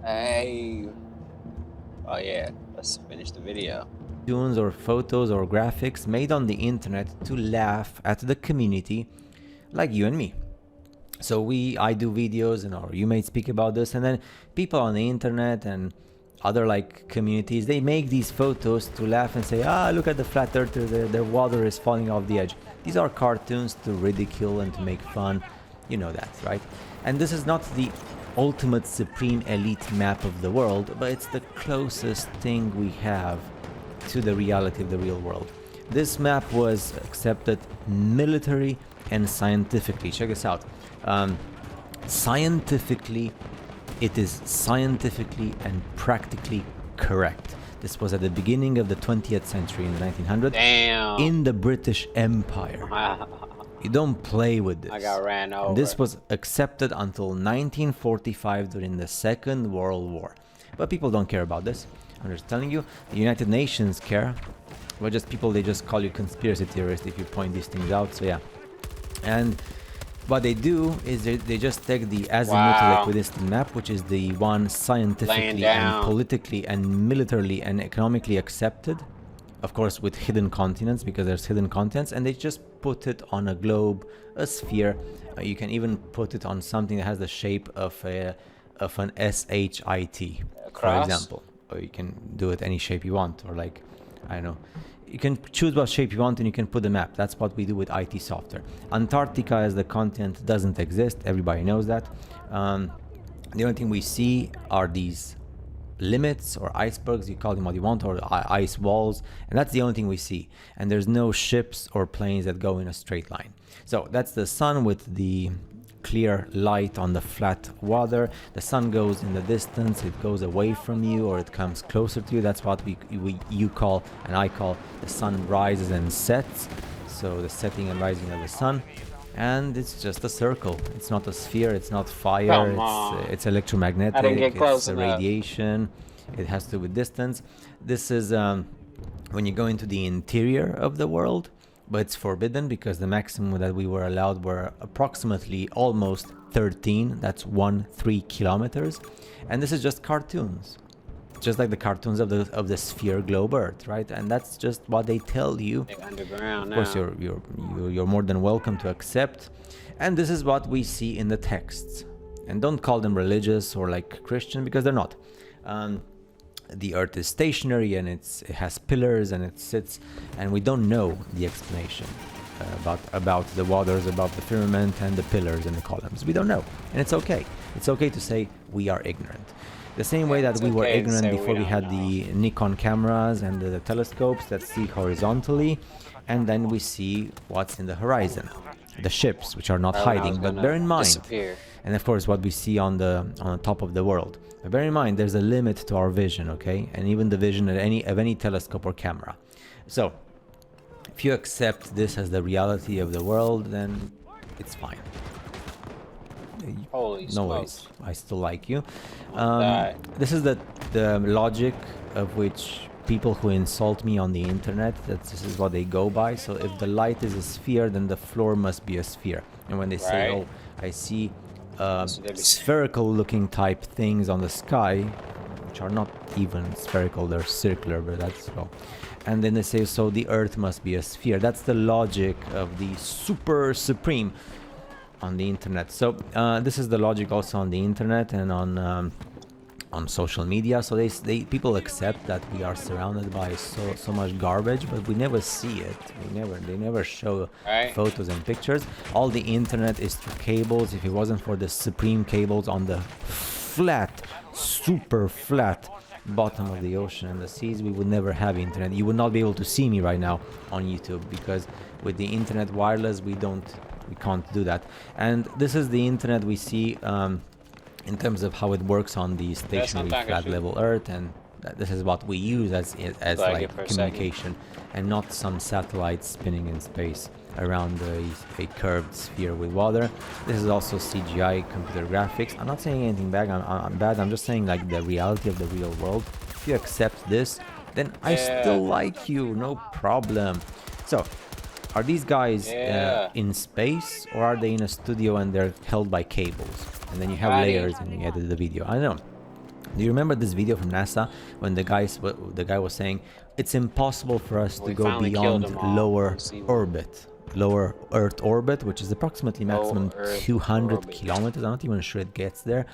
[SPEAKER 1] Hey. Oh yeah, let's finish the video.
[SPEAKER 2] Cartoons or photos or graphics made on the internet to laugh at the community like you and me. So I do videos, or you may speak about this, and then people on the internet and other like communities, they make these photos to laugh and say, look at the flat earther, their water is falling off the edge. These are cartoons to ridicule and to make fun. You know that, right? And this is not the ultimate supreme elite map of the world, but it's the closest thing we have to the reality of the real world. This map was accepted military and scientifically. Check this out. Scientifically, it is scientifically and practically correct. This was at the beginning of the 20th century in the 1900s.
[SPEAKER 1] Damn.
[SPEAKER 2] In the British Empire. You don't play with this.
[SPEAKER 1] I got ran over.
[SPEAKER 2] And this was accepted until 1945 during the Second World War. But people don't care about this. I'm just telling you, the United Nations care. But just people, they just call you conspiracy theorist if you point these things out. So yeah. And what they do is they just take the azimuthal equidistant map, which is the one scientifically and politically and militarily and economically accepted, of course with hidden continents, because there's hidden continents, and they just put it on a globe, a sphere. You can even put it on something that has the shape of an SHIT, for example. Or you can do it any shape you want, or like, I don't know. You can choose what shape you want and you can put the map. That's what we do with IT software. Antarctica as the continent doesn't exist. Everybody knows that. The only thing we see are these limits or icebergs, you call them what you want, or ice walls. And that's the only thing we see. And there's no ships or planes that go in a straight line. So that's the sun with the clear light on the flat water. The sun goes in the distance, it goes away from you or it comes closer to you. That's what you call and I call the sun rises and sets. So the setting and rising of the sun. And it's just a circle. It's not a sphere, it's not fire, it's electromagnetic, it's radiation. It has to do with distance. This is when you go into the interior of the world. But it's forbidden because the maximum that we were allowed were approximately almost 13. That's 13 kilometers. And this is just cartoons. Just like the cartoons of the sphere globe Earth, right? And that's just what they tell you.
[SPEAKER 1] Underground
[SPEAKER 2] of course, you're more than welcome to accept. And this is what we see in the texts. And don't call them religious or like Christian, because they're not. The Earth is stationary and it has pillars and it sits, and we don't know the explanation about the waters, about the firmament and the pillars and the columns. We don't know, and it's okay. It's okay to say we are ignorant. The same way that we were ignorant before we had the Nikon cameras and the telescopes that see horizontally, and then we see what's in the horizon, the ships which are not hiding. But bear in mind, and of course what we see on the top of the world. But bear in mind, there's a limit to our vision, okay? And even the vision of any telescope or camera. So, if you accept this as the reality of the world, then it's fine. No worries, I still like you. This is the logic of which people who insult me on the internet, this is what they go by. So if the light is a sphere, then the floor must be a sphere. And when they say, oh, I see spherical looking type things on the sky, which are not even spherical, they're circular, but that's so. And then they say, so the Earth must be a sphere. That's the logic of the super supreme on the internet. So this is the logic also on the internet and on social media. So people accept that we are surrounded by so much garbage, but we never see it. They never show photos and pictures. All the internet is through cables. If it wasn't for the supreme cables on the flat, super flat bottom of the ocean and the seas, we would never have internet. You would not be able to see me right now on YouTube, because with the internet wireless we can't do that. And this is the internet we see in terms of how it works on the stationary flat level Earth, and this is what we use as like communication, and not some satellite spinning in space around a curved sphere with water. This is also CGI, computer graphics. I'm not saying anything bad. I'm just saying like the reality of the real world. If you accept this, then I still like you, no problem. So, are these guys in space, or are they in a studio and they're held by cables? And then you have layers and you edit the video. I don't know. Do you remember this video from NASA when the guy was saying it's impossible for us to go beyond lower Earth orbit, which is approximately maximum 200 kilometers. I'm not even sure it gets there.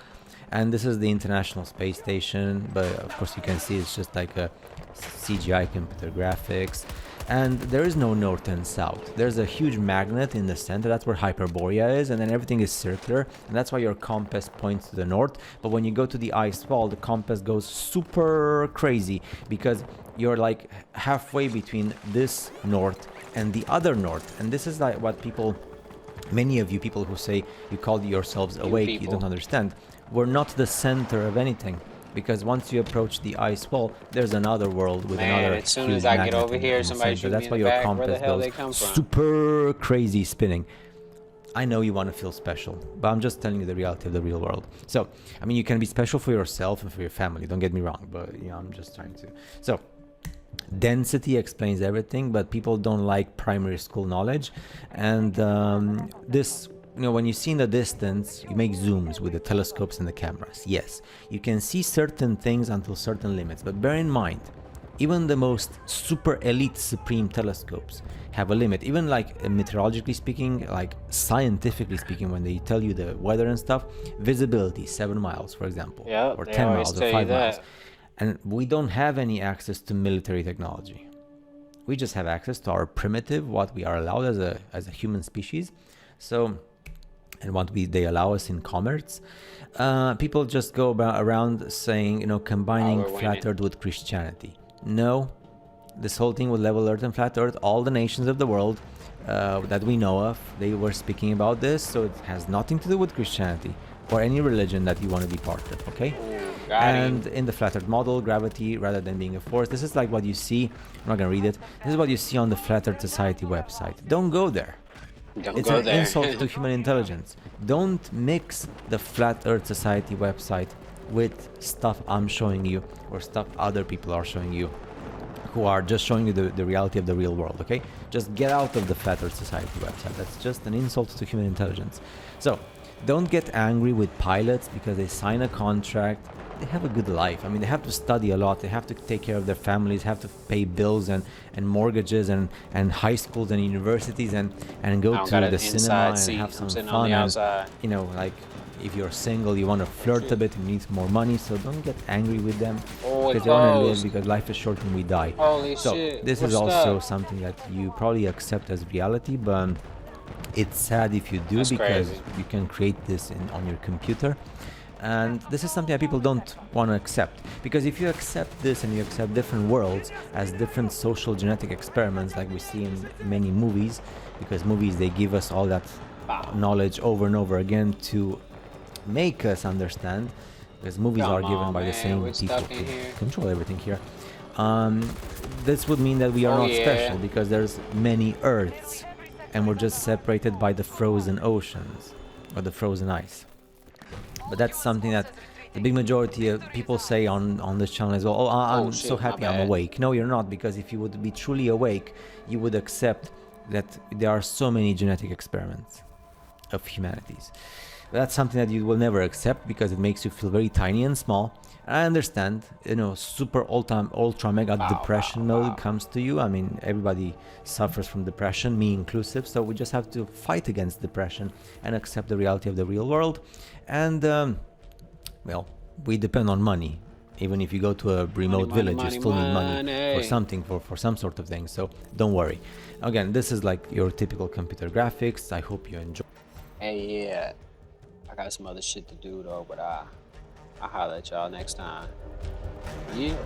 [SPEAKER 2] And this is the International Space Station, but of course you can see it's just like a CGI computer graphics. And there is no north and south. There's a huge magnet in the center. That's where Hyperborea is, and then everything is circular, and that's why your compass points to the north. But when you go to the ice wall, the compass goes super crazy, because you're like halfway between this north and the other north. And this is like what many of you people who say you call yourselves awake, you don't understand. We're not the center of anything. because once you approach the ice wall, there's another world with
[SPEAKER 1] Man,
[SPEAKER 2] another
[SPEAKER 1] as soon
[SPEAKER 2] huge
[SPEAKER 1] as I get
[SPEAKER 2] magnet
[SPEAKER 1] over
[SPEAKER 2] in
[SPEAKER 1] here,
[SPEAKER 2] the
[SPEAKER 1] somebody
[SPEAKER 2] center.
[SPEAKER 1] shoot
[SPEAKER 2] That's
[SPEAKER 1] me
[SPEAKER 2] why
[SPEAKER 1] in the
[SPEAKER 2] your
[SPEAKER 1] back. Where the
[SPEAKER 2] compass
[SPEAKER 1] hell
[SPEAKER 2] goes
[SPEAKER 1] they come from?
[SPEAKER 2] super crazy spinning. I know you want to feel special, but I'm just telling you the reality of the real world. So, I mean, you can be special for yourself and for your family, don't get me wrong, but I'm just trying to. So, density explains everything, but people don't like primary school knowledge. And this, when you see in the distance, you make zooms with the telescopes and the cameras. Yes, you can see certain things until certain limits, but bear in mind, even the most super elite supreme telescopes have a limit. Even like meteorologically speaking, like scientifically speaking, when they tell you the weather and stuff, visibility 7 miles, for example, or 10 miles or 5 miles. And we don't have any access to military technology. We just have access to our primitive, what we are allowed as a human species. So, and what they allow us in commerce. People just go around saying, combining flat earth with Christianity. No, this whole thing with level earth and flat earth, all the nations of the world that we know of, they were speaking about this, so it has nothing to do with Christianity or any religion that you want to be part of, okay? And in the flat earth model, gravity rather than being a force, this is like what you see, I'm not going to read it, this is what you see on the Flat Earth Society website. Don't go there. It's an insult to human intelligence. Don't mix the Flat Earth Society website with stuff I'm showing you or stuff other people are showing you who are just showing you the reality of the real world, okay? Just get out of the Flat Earth Society website. That's just an insult to human intelligence. So, don't get angry with pilots because they sign a contract. They have a good life. I mean, they have to study a lot. They have to take care of their families, have to pay bills and mortgages and high schools and universities and go to the cinema and have some fun. And, like, if you're single, you want to flirt a bit and need more money, so don't get angry with them because they want to live, because life is short and we die.
[SPEAKER 1] Holy
[SPEAKER 2] so
[SPEAKER 1] shit.
[SPEAKER 2] This is also something that you probably accept as reality, but it's sad if you do. That's because crazy. You can create this on your computer. And this is something that people don't want to accept, because if you accept this and you accept different worlds as different social genetic experiments like we see in many movies, because movies, they give us all that knowledge over and over again to make us understand, because movies are given by the same people to control everything here. This would mean that we are not special because there's many Earths and we're just separated by the frozen oceans or the frozen ice. But that's something that the big majority of people say on this channel as well. Oh, I'm so happy I'm awake. No, you're not, because if you would be truly awake, you would accept that there are so many genetic experiments of humanities. But that's something that you will never accept because it makes you feel very tiny and small. I understand, super ultra mega depression mode comes to you. I mean, everybody suffers from depression, me inclusive. So we just have to fight against depression and accept the reality of the real world. And, well, we depend on money. Even if you go to a remote village, you still need money for something, for some sort of thing. So don't worry. Again, this is like your typical computer graphics. I hope you enjoy.
[SPEAKER 1] Hey, yeah. I got some other shit to do, though, but I'll holler at y'all next time. Yeah.